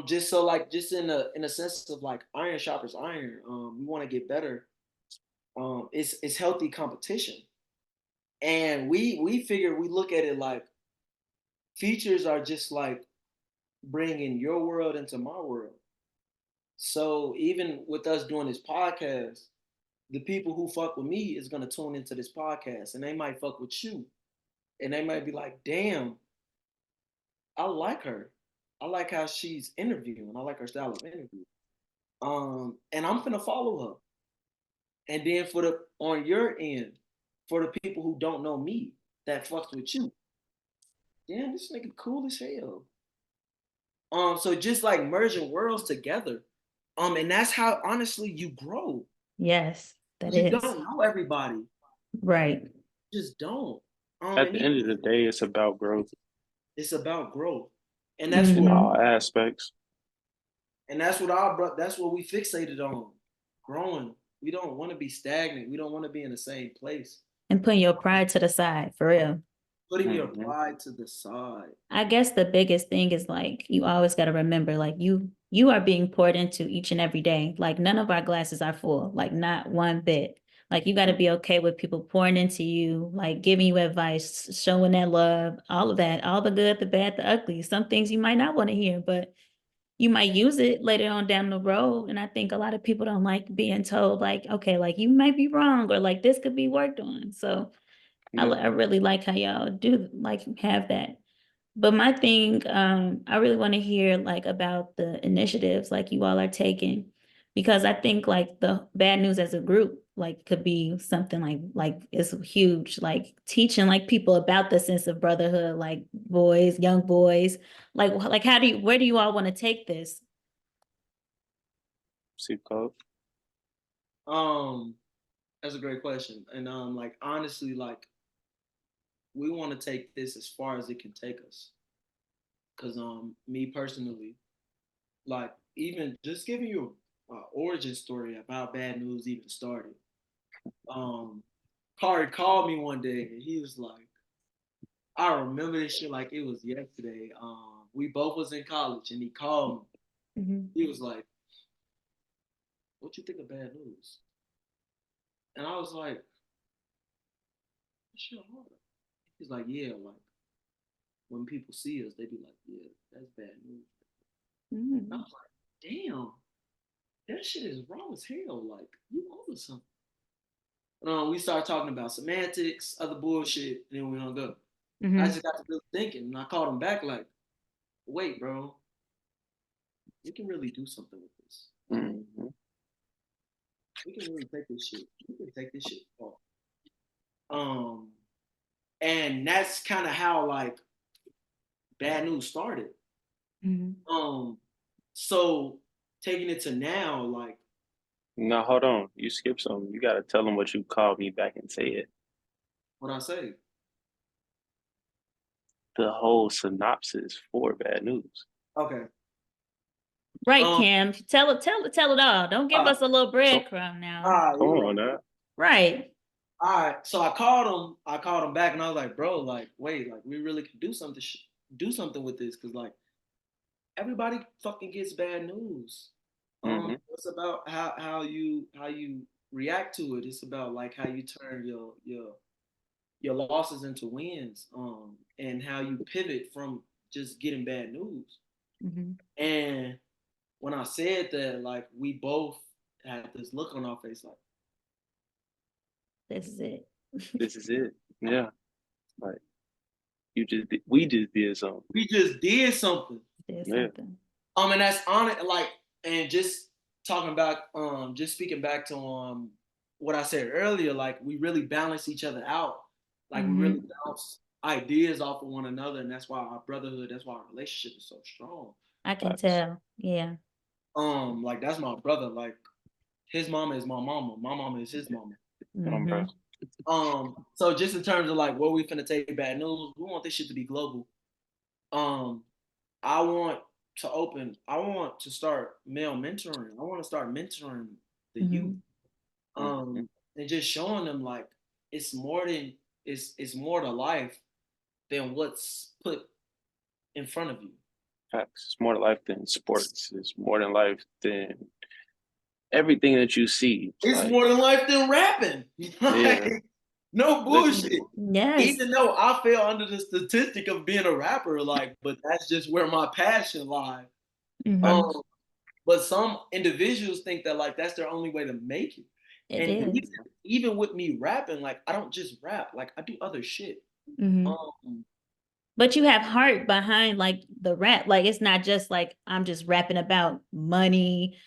C: Just so like just in a sense of like iron sharpers iron. We want to get better. It's healthy competition, and we figure we look at it like features are just like bringing your world into my world. So even with us doing this podcast, the people who fuck with me is gonna tune into this podcast, and they might fuck with you, and they might be like, "Damn, I like her. I like how she's interviewing. I like her style of interview." And I'm gonna follow her. And then for the on your end, for the people who don't know me that fucks with you, damn, this nigga cool as hell. So just like merging worlds together. And that's how honestly you grow.
A: Yes, that
C: You
A: is.
C: don't know everybody.
A: Right.
C: You just don't.
B: At
C: And
B: the
C: even
B: end of the day, it's about growth
C: it's about growth. And that's
B: in
C: what
A: Mhm.
B: all aspects.
C: that's what we fixated on. Growing. We don't want to be stagnant. We don't want to be in the same place.
A: And putting your pride to the side, for real.
C: Putting your
B: Mhm.
C: pride to the side.
A: I guess the biggest thing is like you always got to remember like you are being poured into each and every day. Like none of our glasses are full, like not one bit. Like you got to be okay with people pouring into you, like giving you advice, showing that love, all of that, all the good, the bad, the ugly. Some things you might not want to hear, but you might use it later on down the road. And I think a lot of people don't like being told like, okay, like you might be wrong or like this could be worked on. So
B: Yeah.
A: I really like how y'all do like have that. But my thing, I really want to hear like about the initiatives like you all are taking, because I think like the bad news as a group like could be something like it's huge, like teaching like people about the sense of brotherhood, like boys, young boys, like how do you where do you all want to take this?
B: ccold.
C: Um, that's a great question. And like honestly, like we want to take this as far as it can take us. Cause me personally, like even just giving you an origin story of how bad news even started. Um, Khari called me one day and he was like, I remember this shit like it was yesterday. We both was in college and he called me.
A: Mhm.
C: He was like, "What you think of bad news?" And I was like, "Shit hard." He's like, "Yeah, like when people see us, they be like, yeah, that's bad news." And I
A: Mhm.
C: was like, "Damn, that shit is raw as hell. Like you onto something." We started talking about semantics, other bullshit, and then we hung up. I
A: Mhm.
C: just got to really thinking, and I called him back like, "Wait, bro, we can really do something with this.
B: Mhm.
C: We can really take this shit. We can take this shit far." Um, and that's kind of how like bad news started.
A: Mhm.
C: Um, so taking it to now, like
B: No, hold on. You skipped something. You gotta tell them what you called me back and say it.
C: what I say.
B: The whole synopsis for bad news.
C: Okay.
A: Right,
C: Um.
A: Cam. Tell it all. Don't give
C: Uh,
A: us a little
B: Come,
A: breadcrumb now.
C: You're
B: come
C: right.
B: on now.
A: Right.
C: all right. So I called him back and I was like, bro, like, wait, like we really can do something with this. Cause like everybody fucking gets bad news.
B: Hmm.
C: It's about how you react to it. It's about like how you turn your losses into wins. And how you pivot from just getting bad news.
A: Mm-hmm.
C: And when I said that, like we both had this look on our face, like
A: This is it.
B: This is it. Yeah. Like we just did something.
C: we just did something.
A: Did
B: Yeah.
A: something.
C: And that's on it, like, and just talking about, just speaking back to what I said earlier, like we really balance each other out, like we really
A: Mm-hmm.
C: bounce ideas off of one another, and that's why our brotherhood, that's why our relationship is so strong.
A: I can
B: Facts.
A: tell. Yeah.
C: Like that's my brother, like his mama is my mama is his mama.
A: Mm-hmm.
B: Bro.
C: So just in terms of like where we finna take bad news, we want this shit to be global. Um, I want I want to start male mentoring. I want to start mentoring the youth.
A: Mm-hmm.
B: Hmm.
C: And just showing them like it's more than it's more to life than what's put in front of you.
B: Facts. It's more to life than sports. It's more than life than everything that you see.
C: It's
B: Like,
C: more than life than rapping.
B: yeah,
C: Like, no bullshit.
B: literally.
A: Yes.
C: Even though I fell under the statistic of being a rapper, like, but that's just where my passion lies.
A: Mm-hmm.
B: Facts.
C: Um, but some individuals think that like that's their only way to make it.
A: It
C: And
A: is.
C: even with me rapping, like I don't just rap, like I do other shit.
A: Mm-hmm.
C: Um,
A: But you have heart behind like the rap. Like it's not just like I'm just rapping about money,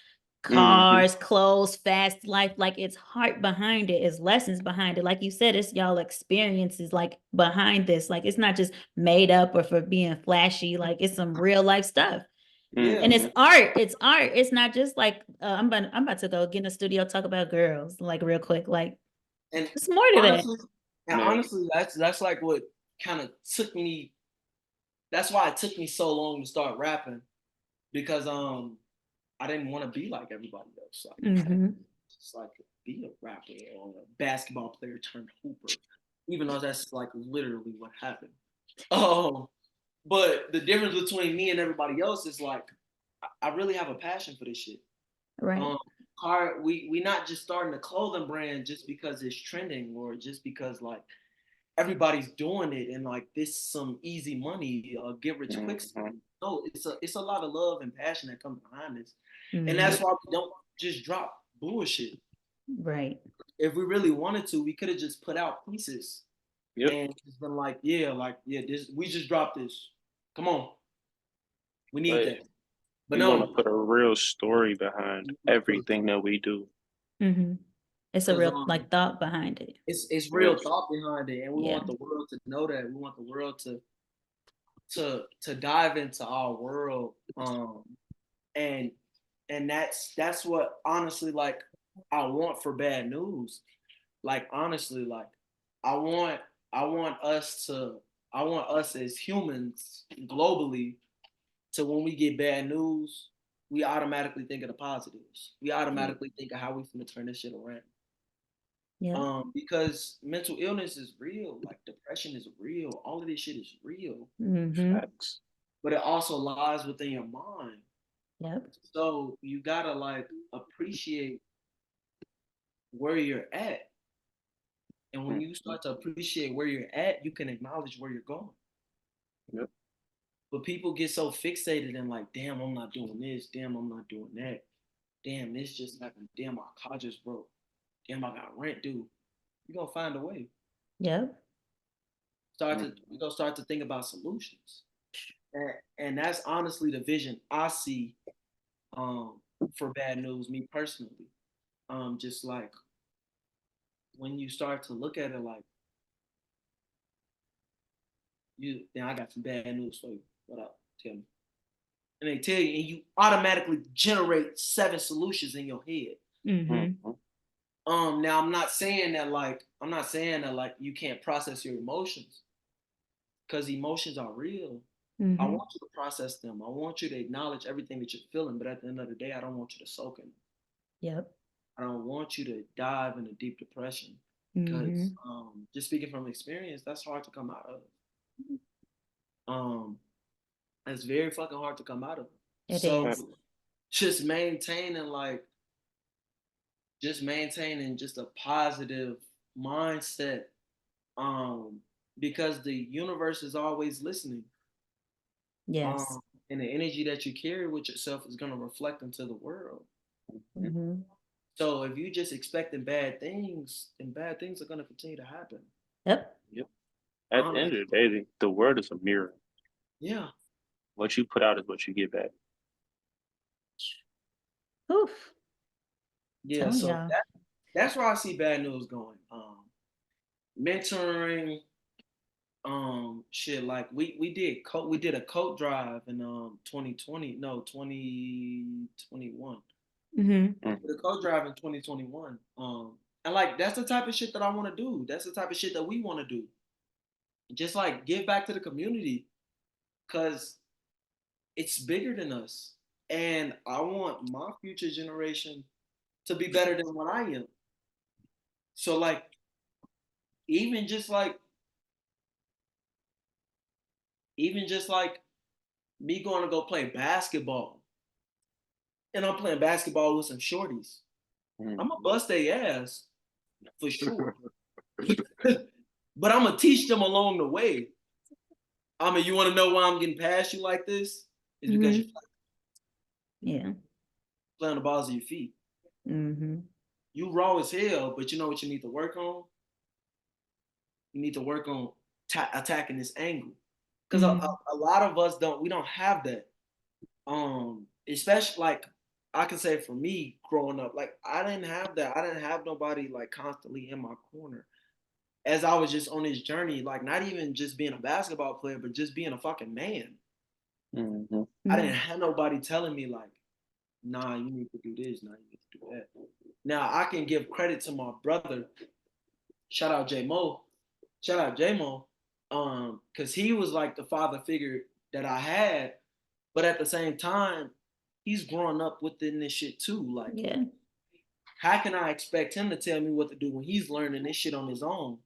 B: Hmm.
A: cars, clothes, fast life. Like it's heart behind it, it's lessons behind it. Like you said, it's y'all experiences like behind this. Like it's not just made up or for being flashy. Like it's some real life stuff.
C: yeah,
A: And it's
B: Hmm.
A: art. It's art. It's not just like I'm about to go get in the studio talk about girls like real quick. Like
C: and
A: it's more to that.
C: honestly,
B: Yeah.
C: that's like what kind of took me. That's why it took me so long to start rapping because I didn't want to be like everybody else. Like I didn't
A: Mm-hmm.
C: just like be a rapper or a basketball player turned hooper, even though that's like literally what happened. Um, but the difference between me and everybody else is like I really have a passion for this shit.
A: Right.
C: Um, we not just starting a clothing brand just because it's trending or just because like everybody's doing it and like this some easy money or get rich quick
B: Hmm.
C: scheme. No, it's a lot of love and passion that comes behind this, and
A: Mm-hmm.
C: that's why we don't just drop bullshit.
A: Right.
C: If we really wanted to, we could have just put out pieces
B: Yep.
C: and just been like yeah, this we just dropped this. Come on, we need
B: But
C: that. But
B: we want to
C: no,
B: put a real story behind everything that we do.
A: Mm-hmm. It's a
C: because
A: real like thought behind it.
C: it's
B: Yeah.
C: real thought behind it, and we
A: Yeah.
C: want the world to know that. We want the world to dive into our world, and that's what honestly like I want for bad news. Like honestly, like I want I want us to I want us as humans globally to when we get bad news, we automatically think of the positives. We automatically think of how we finna turn this shit around.
A: Yeah.
C: Because mental illness is real, like depression is real, all of this shit is real,
A: Mm-hmm.
B: Facts.
C: but it also lies within your mind.
A: Yep.
C: So you gotta like appreciate where you're at. And when you
B: Hmm.
C: start to appreciate where you're at, you can acknowledge where you're going.
B: Yep.
C: But people get so fixated and like, damn, I'm not doing this. Damn, I'm not doing that. Damn, this just happened. Damn, my car just broke. Damn, I got rent due. You're gonna find a way.
A: Yep.
C: We're gonna start to think about solutions. And that's honestly the vision I see um, for bad news, me personally. Just like when you start to look at it like then I got some bad news for you. What up? Tell me. And they tell you, and you automatically generate 7 solutions in your head.
A: Mm-hmm.
B: Hmm.
C: Now I'm not saying that like you can't process your emotions because emotions are real. I
A: Mm-hmm.
C: want you to process them. I want you to acknowledge everything that you're feeling, but at the end of the day, I don't want you to soak in it.
A: Yep.
C: I don't want you to dive into deep depression. because just speaking from experience, that's hard to come out of. It's very fucking hard to come out of.
A: It
C: So
A: is.
C: just maintaining just a positive mindset, because the universe is always listening.
A: Yes.
C: And the energy that you carry with yourself is going to reflect into the world.
A: Mm-hmm.
C: So if you just expecting bad things, then bad things are going to continue to happen.
A: Yep.
B: At the end of the day, the world is a mirror.
C: Yeah.
B: What you put out is what you get back.
A: Oof.
C: Yeah.
A: Telling
C: So
A: y'all.
C: that's where I see BadNews going. Mentoring, shit, like we did a coat drive in 2021.
A: Mm-hmm.
C: The coat drive in 2021. And like that's the type of shit that I want to do. That's the type of shit that we want to do. Just like give back to the community, cause it's bigger than us. And I want my future generation to be better than what I am. So like even just like even just like me going to go play basketball, and I'm playing basketball with some shorties. I'm gonna bust their ass for sure. But I'm gonna teach them along the way. I mean, you want to know why I'm getting past you like this? It's because you're playing the balls of your feet. You raw as hell, but you know what you need to work on? You need to work on attacking this angle. Because a lot of us we don't have that. Especially like I can say for me growing up, like I didn't have that. I didn't have nobody like constantly in my corner as I was just on this journey, like not even just being a basketball player, but just being a fucking man. I didn't have nobody telling me like, nah, you need to do this, nah, you need to do that. Now I can give credit to my brother. Shout out J Mo. Because he was like the father figure that I had, but at the same time, he's growing up within this shit too. Like, how can I expect him to tell me what to do when he's learning this shit on his own?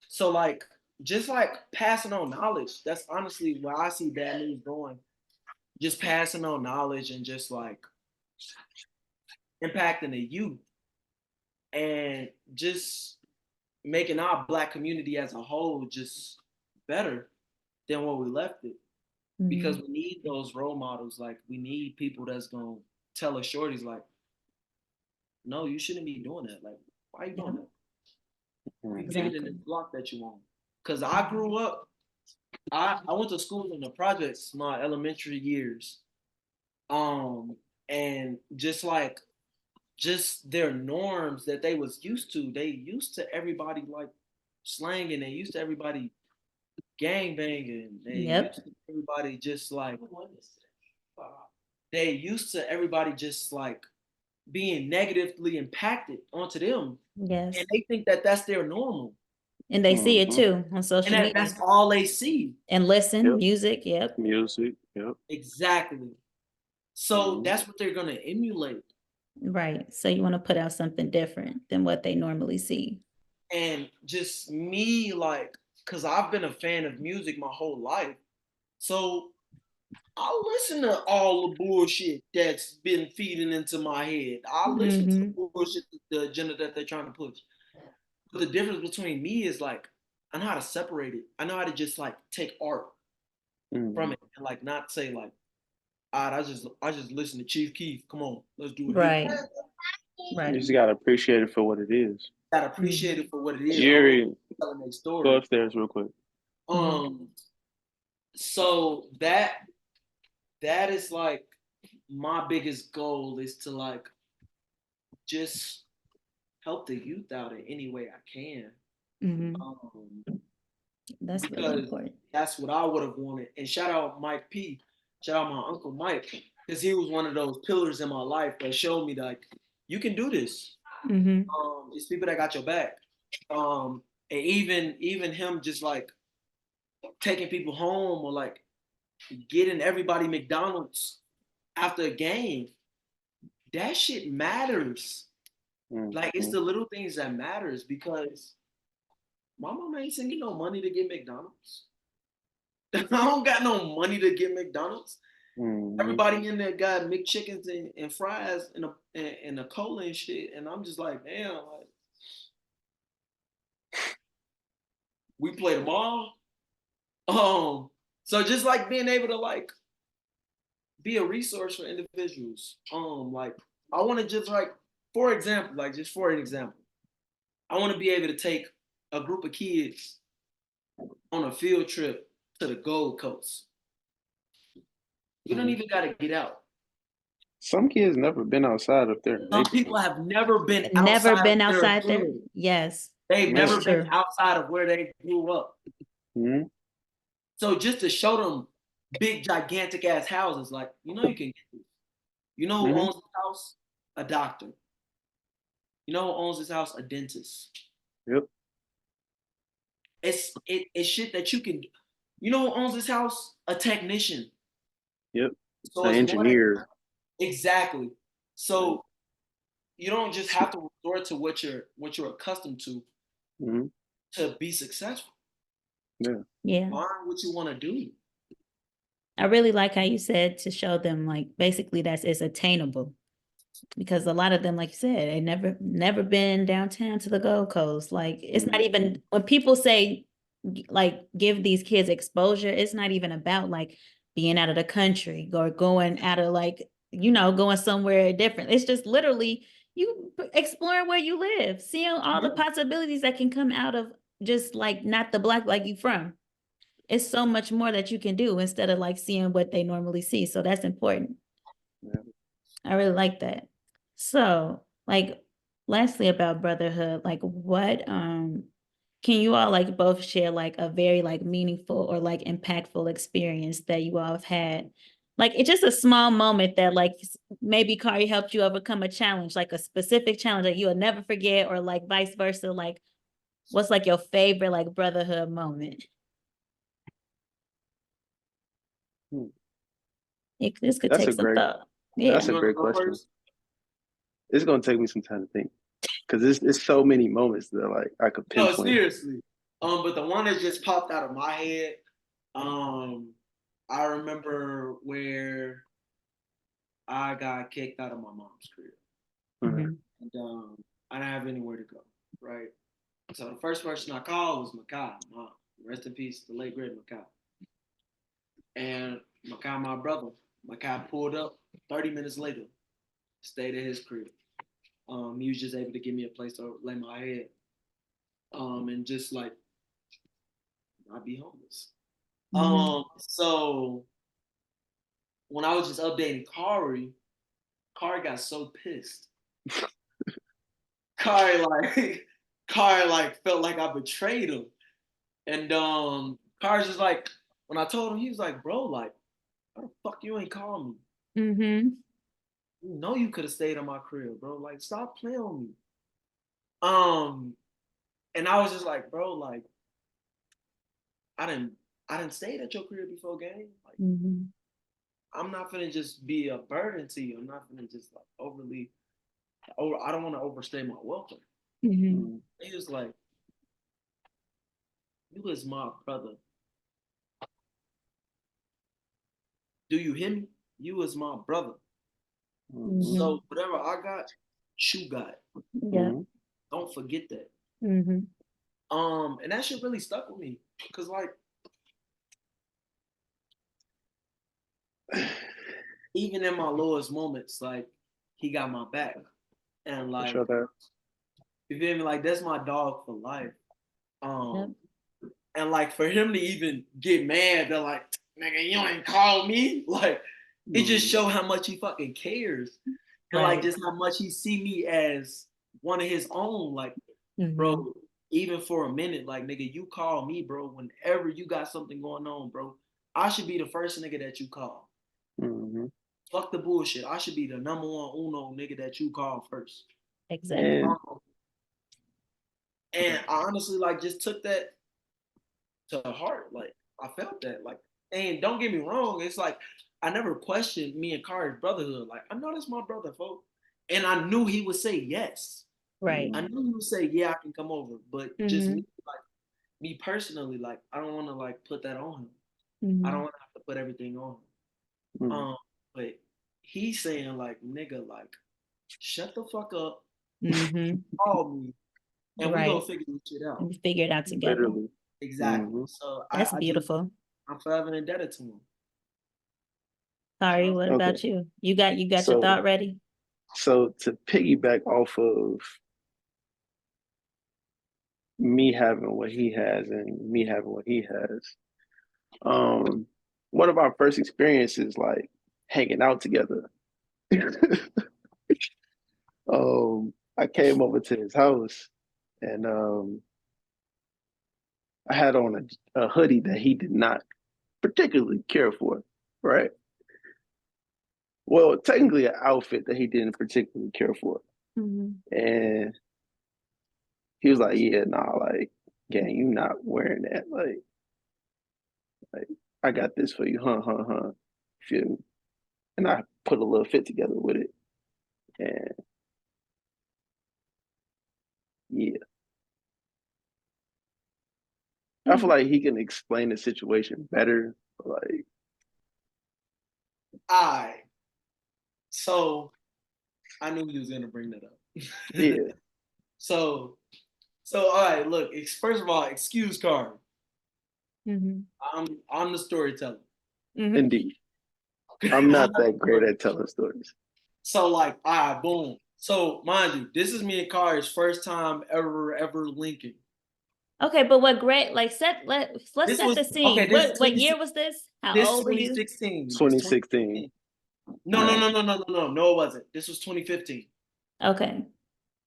C: So like, just like passing on knowledge. That's honestly where I see BadNews going. Just passing on knowledge and just like impacting the youth and just making our Black community as a whole just better than what we left it. Because we need those role models. Like we need people that's gonna tell us shorties like, no, you shouldn't be doing that. Like, why are you doing that? You get it in the block that you want. Cause I grew up, I went to school in the projects my elementary years. And just like their norms that they was used to, they used to everybody like slanging, they used to everybody gang banging, they used to everybody just like being negatively impacted onto them.
A: Yes.
C: And they think that that's their normal.
A: And they see it too on social media.
C: That's all they see.
A: And listen, music,
B: Music,
C: Exactly. So that's what they're gonna emulate.
A: Right. So you want to put out something different than what they normally see.
C: And just me, like, cause I've been a fan of music my whole life. So I listen to all the bullshit that's been feeding into my head. I listen to the bullshit, the agenda that they're trying to push. But the difference between me is like, I know how to separate it. I know how to just like take art from it and like not say like, all right, I just listen to Chief Keef. Come on, let's do it.
A: Right.
B: You just gotta appreciate it for what it is.
C: Gotta appreciate it for what it is.
B: Jerry,
C: telling their story.
B: go upstairs real quick.
C: So that is like my biggest goal is to like just help the youth out in any way I can.
A: That's really important.
C: That's what I would have wanted. And shout out Mike P. Shout out my uncle Mike, because he was one of those pillars in my life that showed me like you can do this. It's people that got your back. And even him just like taking people home or like getting everybody McDonald's after a game. That shit matters. Like, it's the little things that matters, because my mama ain't sending no money to get McDonald's. I don't got no money to get McDonald's. Everybody in there got McChickens and fries and a cola and shit, and I'm just like, damn, like, we play them all. So just like being able to like be a resource for individuals. Like, I want to just like, for example, I want to be able to take a group of kids on a field trip to the Gold Coast. You don't even got to get out.
B: Some kids never been outside of their
C: Some
B: neighborhood.
C: people have never been
A: Never
C: outside
A: been
C: of their
A: outside there.
C: hood.
A: Yes.
C: They've
B: Yeah.
C: never
A: That's
C: been
A: true.
C: outside of where they grew up.
B: Mhm.
C: So just to show them big, gigantic ass houses, like, you know, you can get this. You know who owns this house? A doctor. You know who owns this house? A dentist.
B: Yep.
C: It's shit that you can. You know who owns this house? A technician.
B: Yep.
C: So
B: An
C: it's more than-
B: engineer.
C: exactly. So you don't just have to resort to what you're accustomed to be successful.
A: Yeah.
C: Find what you want to do.
A: I really like how you said to show them like basically that's it's attainable. Because a lot of them, like you said, they never been downtown to the Gold Coast. Like it's not even when people say like give these kids exposure, it's not even about like being out of the country or going out of like, going somewhere different. It's just literally you exploring where you live, seeing all the possibilities that can come out of just like not the Black like you from. It's so much more that you can do instead of like seeing what they normally see. So that's important.
B: Yeah.
A: I really like that. So, like, lastly about brotherhood, like what can you all like both share like a very like meaningful or like impactful experience that you all have had? Like it's just a small moment that like maybe Khari helped you overcome a challenge, like a specific challenge that you'll never forget, or like vice versa. Like what's like your favorite like brotherhood moment? This could
B: That's
A: take
B: a
A: some
B: great-
A: thought. Yeah.
B: That's a great question. It's gonna take me some time to think, because it's so many moments that like I could
C: No,
B: pinpoint.
C: seriously. But the one that just popped out of my head, I remember where I got kicked out of my mom's crib,
B: Mhm.
C: and I didn't have anywhere to go. Right. So the first person I called was Makai, mom. Rest in peace, the late great Makai. And Makai, my brother, Makai pulled up 30 minutes later, stayed at his crib. He was just able to give me a place to lay my head, and just like not be homeless. So when I was just updating Khari got so pissed. Khari felt like I betrayed him. And Khari's just like, when I told him, he was like, bro, like, why the fuck you ain't call me? You know you could have stayed in my crib, bro. Like, stop playing with me. And I was just like, bro, like, I didn't stay at your crib before, gang. Like, I'm not gonna just be a burden to you. I'm not gonna just like I don't want to overstay my welcome. He was like, you is my brother. Do you hear me? You is my brother. So whatever I got, you got.
A: Yeah.
C: Don't forget that. And that shit really stuck with me. Cause like even in my lowest moments, like he got my back. And like you feel me? Like that's my dog for life. And like for him to even get mad, they're like, nigga, you ain't call me. Like it just show how much he fucking cares. And like just how much he see me as one of his own. Like, bro, even for a minute, like nigga, you call me, bro, whenever you got something going on, bro. I should be the first nigga that you call. Fuck the bullshit. I should be the number one uno nigga that you call first.
A: Exactly.
C: And I honestly like just took that to heart. Like I felt that. Like, and don't get me wrong, it's like I never questioned me and Khari's brotherhood. Like I know that's my brother, folks. And I knew he would say yes.
A: Right.
C: I knew you would say, yeah, I can come over, but just
A: Mhm.
C: me, like me personally, like I don't want to like put that on him. I
A: Mhm.
C: don't want to have to put everything on him. But he's saying like, nigga, like, shut the fuck up,
A: Mhm.
C: call me, and we
A: Right.
C: gonna figure this shit out.
A: We figure it out together.
B: Literally.
C: Exactly. So
A: That's
C: I just,
A: beautiful.
C: I'm forever indebted to him.
A: Khari, what
B: Okay.
A: about you? You got your
B: So-
A: thought ready?
B: So to piggyback off of me having what he has and me having what he has, one of our first experiences like hanging out together. I came over to his house and I had on a hoodie that he did not particularly care for, right? Well, technically an outfit that he didn't particularly care for.
A: Mhm.
B: And he was like, yeah, nah, like, gang, you not wearing that. Like I got this for you, huh. Feel me? And I put a little fit together with it. And yeah, I feel like he can explain the situation better. Like,
C: So I knew he was gonna bring that up.
B: yeah.
C: So all right, look, first of all, excuse Khari.
A: Mhm.
C: I'm the storyteller.
A: Mhm.
B: Indeed. I'm not that great at telling stories.
C: So like, all right, boom. So mind you, this is me and Khari's first time ever linking.
A: Okay, but what great like let's
C: This
A: set
C: was-
A: the scene.
C: okay, this is
A: What year was this? How
C: This
A: old were you?
C: 2016.
B: 2016.
C: No, it wasn't. This was 2015.
A: Okay.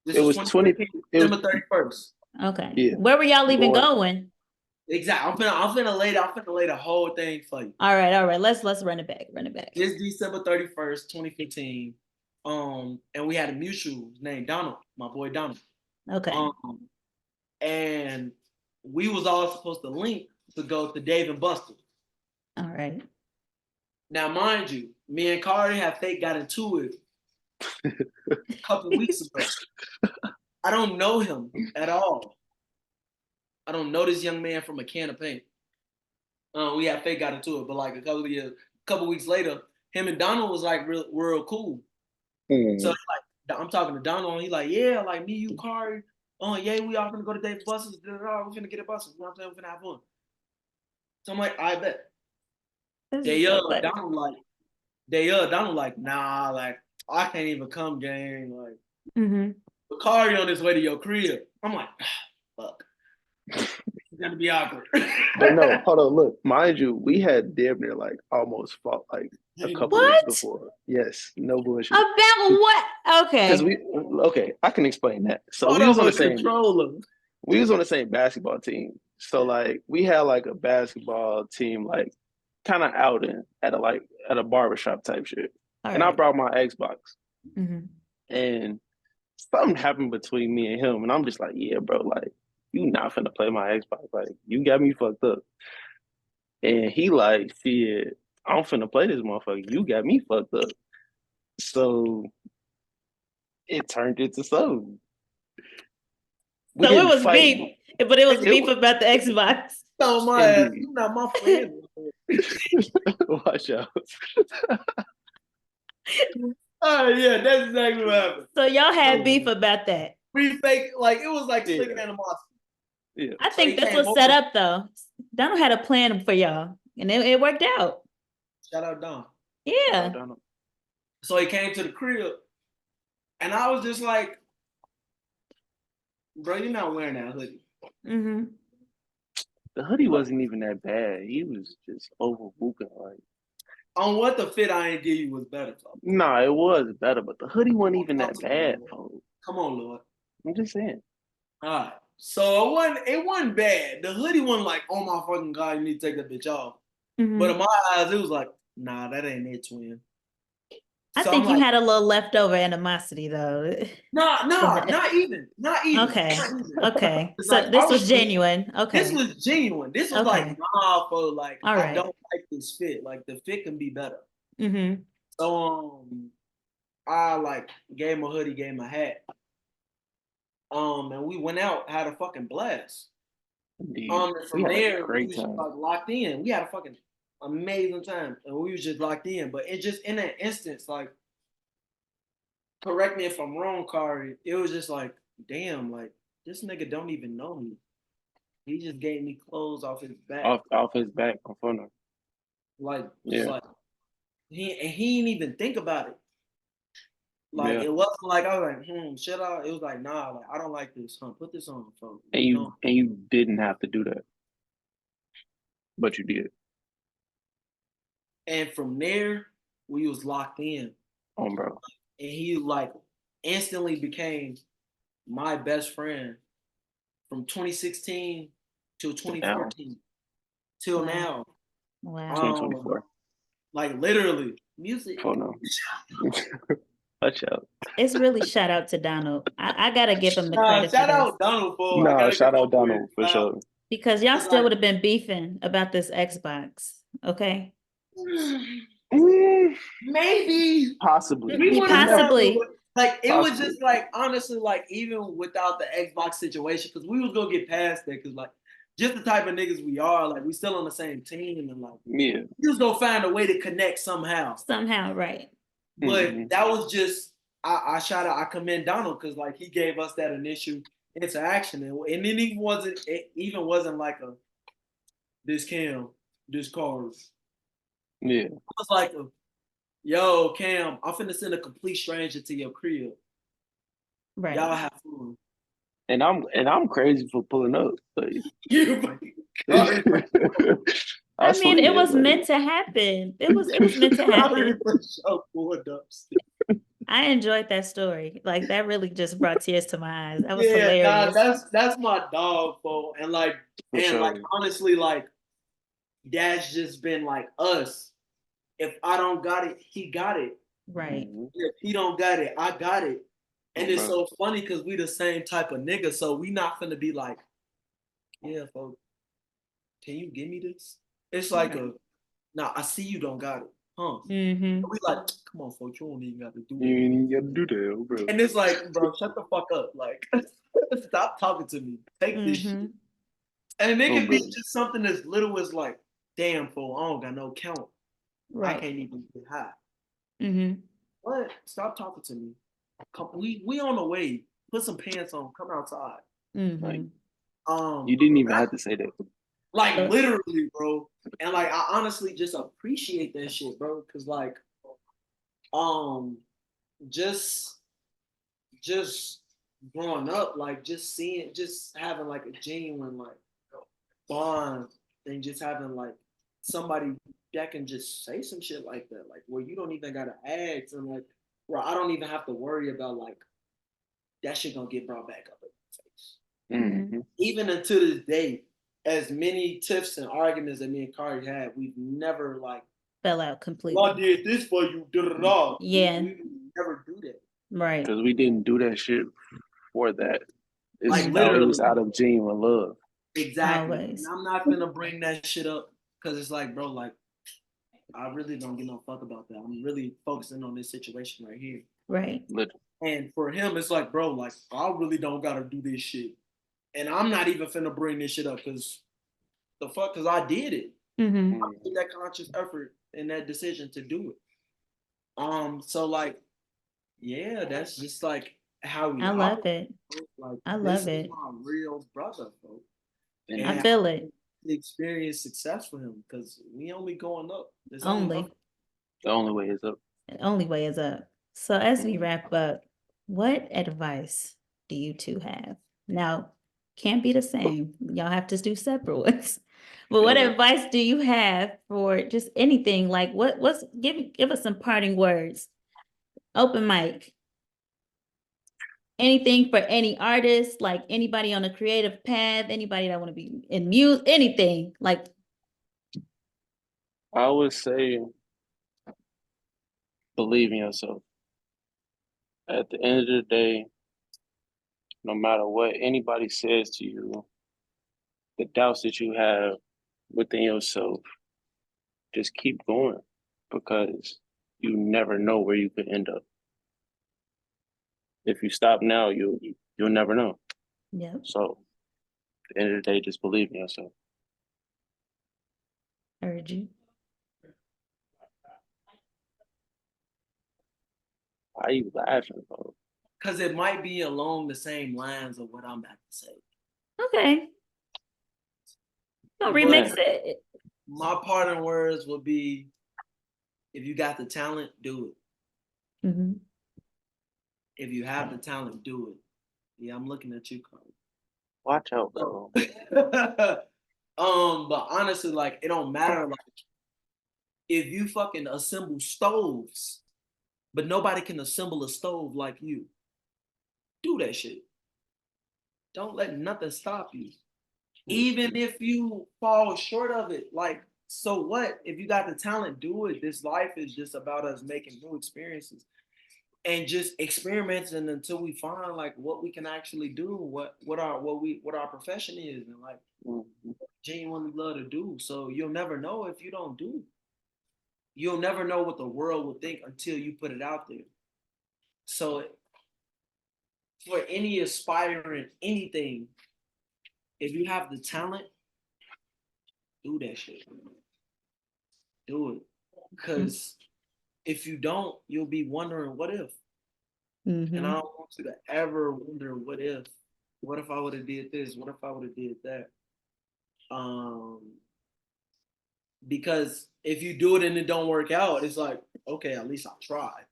C: This
B: It
C: was
B: was
C: 2015, December 31st.
A: Okay.
B: Yeah.
A: Where were y'all even going?
C: Exactly. I'm finna lay the whole thing for you.
A: All right. Let's run it back.
C: It's December 31st, 2015. And we had a mutual named Donald, my boy Donald.
A: Okay.
C: And we was all supposed to link to go to Dave and Buster's.
A: All right.
C: Now, mind you, me and Khari have fake got into it a couple weeks ago. I don't know him at all. I don't know this young man from a can of paint. We had fake got into it, but like a couple weeks later, him and Donald was like real cool. So like, I'm talking to Donald, and he's like, yeah, like me, you, Khari. Oh yeah, we all gonna go to Dave Buster's. We're gonna get a bus. You know what I'm saying? We're gonna have fun. So I'm like, I bet. Donald like, nah, like I can't even come, gang. Like, but Khari on his way to your crib. I'm like, fuck, it's gonna be awkward.
B: But no, hold on, look, mind you, we had damn near like almost fought like a couple weeks before. Yes, no bullshit.
A: About what?
B: Because
A: Okay.
B: I can explain that. So
C: we was on the
B: same basketball team. So like we had like a basketball team like kind of outing at a barbershop type shit. And I brought my Xbox. And something happened between me and him. And I'm just like, yeah, bro, like, you not finna play my Xbox. Like, you got me fucked up. And he like, shit, I'm finna play this motherfucker. You got me fucked up. So it turned into something.
A: So it was beef, but it was beef about the Xbox.
C: No, my ass, you not my friend.
B: Watch out.
C: Oh yeah, that's exactly what happened.
A: So y'all had beef about that.
C: We fake like it was like slick animosity.
B: Yeah.
A: I think this was set up though. Donald had a plan for y'all, and it worked out.
C: Shout out Don.
A: Yeah.
C: So he came to the crib, and I was just like, bro, you're not wearing that hoodie.
B: The hoodie wasn't even that bad. He was just overbooking. Like,
C: on what the fit I ain't give you was better. Folks.
B: Nah, it was better, but the hoodie wasn't even that bad, folks.
C: Come on, Lord.
B: I'm just saying.
C: All right. So it wasn't bad. The hoodie wasn't like, oh my fucking God, you need to take that bitch off. But in my eyes, it was like, nah, that ain't it, twin.
A: I think you had a little leftover animosity though.
C: No, not even.
A: Okay. Okay. So like, this was genuine. Okay.
C: This was genuine. This was like, nah, for like, I don't like this fit. Like the fit can be better. So I like gave him a hoodie, gave him a hat. And we went out, had a fucking blast.
B: Indeed.
C: And
B: We
C: from
B: had a
C: there, we
B: great
C: was just
B: time.
C: like locked in. We had a fucking amazing time, and we was just locked in. But it just in that instance, like, correct me if I'm wrong, Khari. It was just like, damn, like this nigga don't even know me. He just gave me clothes off his back,
B: Off his back in front of.
C: like just
B: Yeah.
C: like he didn't even think about it. Like
B: Yeah.
C: it wasn't like I was like, should I? It was like, nah, like I don't like this, huh? Put this on, folks.
B: And you didn't have to do that. But you did.
C: And from there, we was locked in.
B: Bro.
C: And he like instantly became my best friend from 2016 till
B: Now.
C: 2014 till
A: Wow.
C: now.
A: Wow.
B: 2024.
C: Like literally music.
B: Oh no. Watch out.
A: It's really shout out to Donald. I gotta give him the
C: Nah,
A: credit for
C: shout
A: this
C: out Donald for
B: No, shout out Donald for sure.
A: because y'all
C: It's
A: still
C: like-
A: would have been beefing about this Xbox. Okay.
C: Maybe
B: Possibly.
C: we would have
A: Possibly.
C: like it was
B: Possibly.
C: just like honestly like even without the Xbox situation because we was gonna get past that because like just the type of niggas we are like we still on the same team and like
B: Yeah.
C: we was gonna find a way to connect somehow.
A: Somehow, right.
C: But
B: Mhm.
C: that was just I commend Donald because like he gave us that initial interaction and then it even wasn't like a this Cam, this Cars.
B: Yeah.
C: It was like a yo, Cam, I'm finna send a complete stranger to your crib.
A: Right.
C: Y'all have fun.
B: And I'm crazy for pulling up. Like,
A: I mean, it was
B: like,
A: meant to happen. It was meant to happen. I enjoyed that story. Like that really just brought tears to my eyes. That was hilarious.
C: That's my dog, bro. And like
B: For
C: and
B: sure.
C: like honestly, like that's just been like us. If I don't got it, he got it.
A: Right.
B: Mhm.
C: If he don't got it, I got it. And it's
B: Bro.
C: so funny because we the same type of nigga, so we not finna be like, yeah, folks, can you give me this? It's like
A: Right.
C: nah, I see you don't got it, huh?
A: Mm-hmm.
C: We like, come on, folks, you don't even got to do
B: You
C: that.
B: ain't even gotta do that, bro.
C: And it's like, bro, shut the fuck up. Like, stop talking to me. Take this shit.
A: Mm-hmm.
C: And it can be
B: bro.
C: just something as little as like, damn, fool, I don't got no count. I
A: Right.
C: can't even get high.
A: Mm-hmm.
C: What? Stop talking to me. Come, we on the way. Put some pants on. Come outside.
A: Mm-hmm.
B: Like, you didn't even have to say that.
C: Like literally, bro. And like I honestly just appreciate that shit, bro. Cause like, just growing up, like just having like a genuine like bond and just having like somebody that can just say some shit like that, like where you don't even gotta ask and like where I don't even have to worry about like that shit gonna get brought back up in my face.
B: Mm-hmm.
C: Even until this day, as many tiffs and arguments that me and Khari had, we've never like
A: Fell out completely.
C: I did this for you, da-da-da.
A: Yeah.
C: We never do that.
A: Right.
B: Because we didn't do that shit for that. It's
C: Like,
B: always
C: literally.
B: out of genuine love.
C: Exactly.
A: Always.
C: And I'm not gonna bring that shit up because it's like, bro, like I really don't give no fuck about that. I'm really focusing on this situation right here.
A: Right.
B: Literally.
C: And for him, it's like, bro, like I really don't gotta do this shit. And I'm not even finna bring this shit up because the fuck, because I did it.
A: Mm-hmm.
C: I made that conscious effort and that decision to do it. So like, yeah, that's just like how we
A: I love it.
C: Like,
A: I
C: this
A: love
C: is
A: it.
C: my real brother, bro.
B: And
A: I feel it.
C: Experience success for him because we only going up. There's
A: Only.
C: up.
B: the only way is up.
A: The only way is up. So as we wrap up, what advice do you two have? Now, can't be the same. Y'all have to do separate ones. But what
B: Okay.
A: advice do you have for just anything? Like give us some parting words. Open mic. Anything for any artist, like anybody on a creative path, anybody that want to be in music, anything. Like
B: I would say believe in yourself. At the end of the day, no matter what anybody says to you, the doubts that you have within yourself, just keep going because you never know where you could end up. If you stop now, you'll never know.
A: Yep.
B: So at the end of the day, just believe in yourself.
A: Heard you.
B: Why are you laughing, bro?
C: Because it might be along the same lines of what I'm about to say.
A: Okay. Don't
C: But
A: remix it.
C: my parting words will be, if you got the talent, do it.
A: Mm-hmm.
C: If you have the talent, do it. Yeah, I'm looking at you, Khari.
B: Watch out, bro.
C: But honestly, like, it don't matter. Like, if you fucking assemble stoves, but nobody can assemble a stove like you, do that shit. Don't let nothing stop you. Even if you fall short of it, like, so what? If you got the talent, do it. This life is just about us making new experiences and just experimenting until we find like what we can actually do, what our profession is, and like genuinely love to do. So you'll never know if you don't do. You'll never know what the world will think until you put it out there. So for any aspiring anything, if you have the talent, do that shit. Do it. Because if you don't, you'll be wondering what if.
A: Mm-hmm.
C: And I don't want you to ever wonder what if. What if I would have did this? What if I would have did that? Because if you do it and it don't work out, it's like, okay, at least I tried.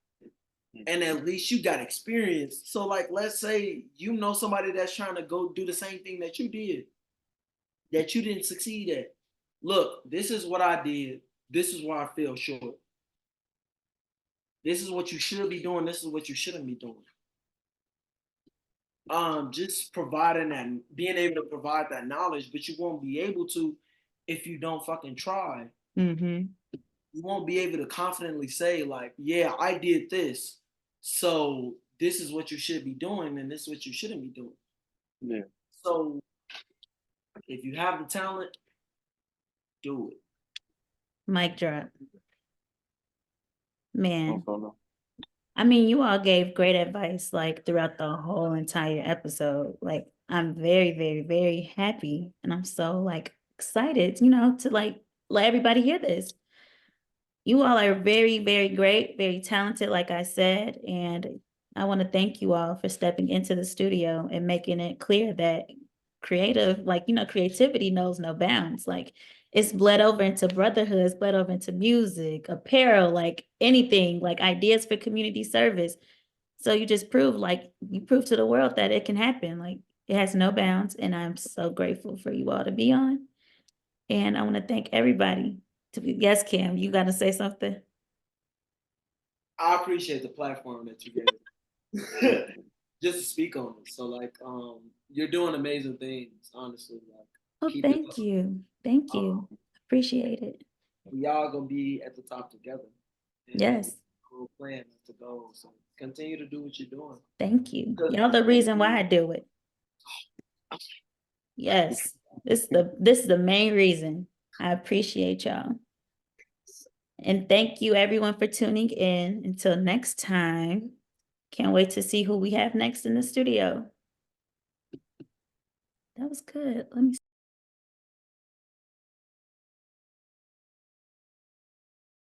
C: And at least you got experience. So like, let's say you know somebody that's trying to go do the same thing that you did, that you didn't succeed at. Look, this is what I did. This is why I fell short. This is what you should be doing. This is what you shouldn't be doing. Just providing that, being able to provide that knowledge, but you won't be able to if you don't fucking try.
A: Mm-hmm.
C: You won't be able to confidently say like, yeah, I did this, so this is what you should be doing and this is what you shouldn't be doing.
B: Yeah.
C: So if you have the talent, do it.
A: Mic drop. Man,
B: No.
A: I mean, you all gave great advice like throughout the whole entire episode. Like, I'm very, very, very happy, and I'm so like excited, to like let everybody hear this. You all are very, very great, very talented, like I said, and I want to thank you all for stepping into the studio and making it clear that creativity knows no bounds. Like, it's bled over into brotherhood, it's bled over into music, apparel, like anything, like ideas for community service. So you prove to the world that it can happen. Like, it has no bounds, and I'm so grateful for you all to be on. And I want to thank everybody. Yes, Kim, you got to say something.
C: I appreciate the platform that you gave just to speak on it. So like, you're doing amazing things, honestly. Like,
A: Oh,
C: keep it
A: thank
C: up.
A: you. Thank you. Appreciate it.
C: We all gonna be at the top together. And
A: Yes.
C: we'll plan to go. So continue to do what you're doing.
A: Thank you. Y'all the reason why I do it. Yes. This is the main reason. I appreciate y'all. And thank you everyone for tuning in. Until next time. Can't wait to see who we have next in the studio. That was good. Let me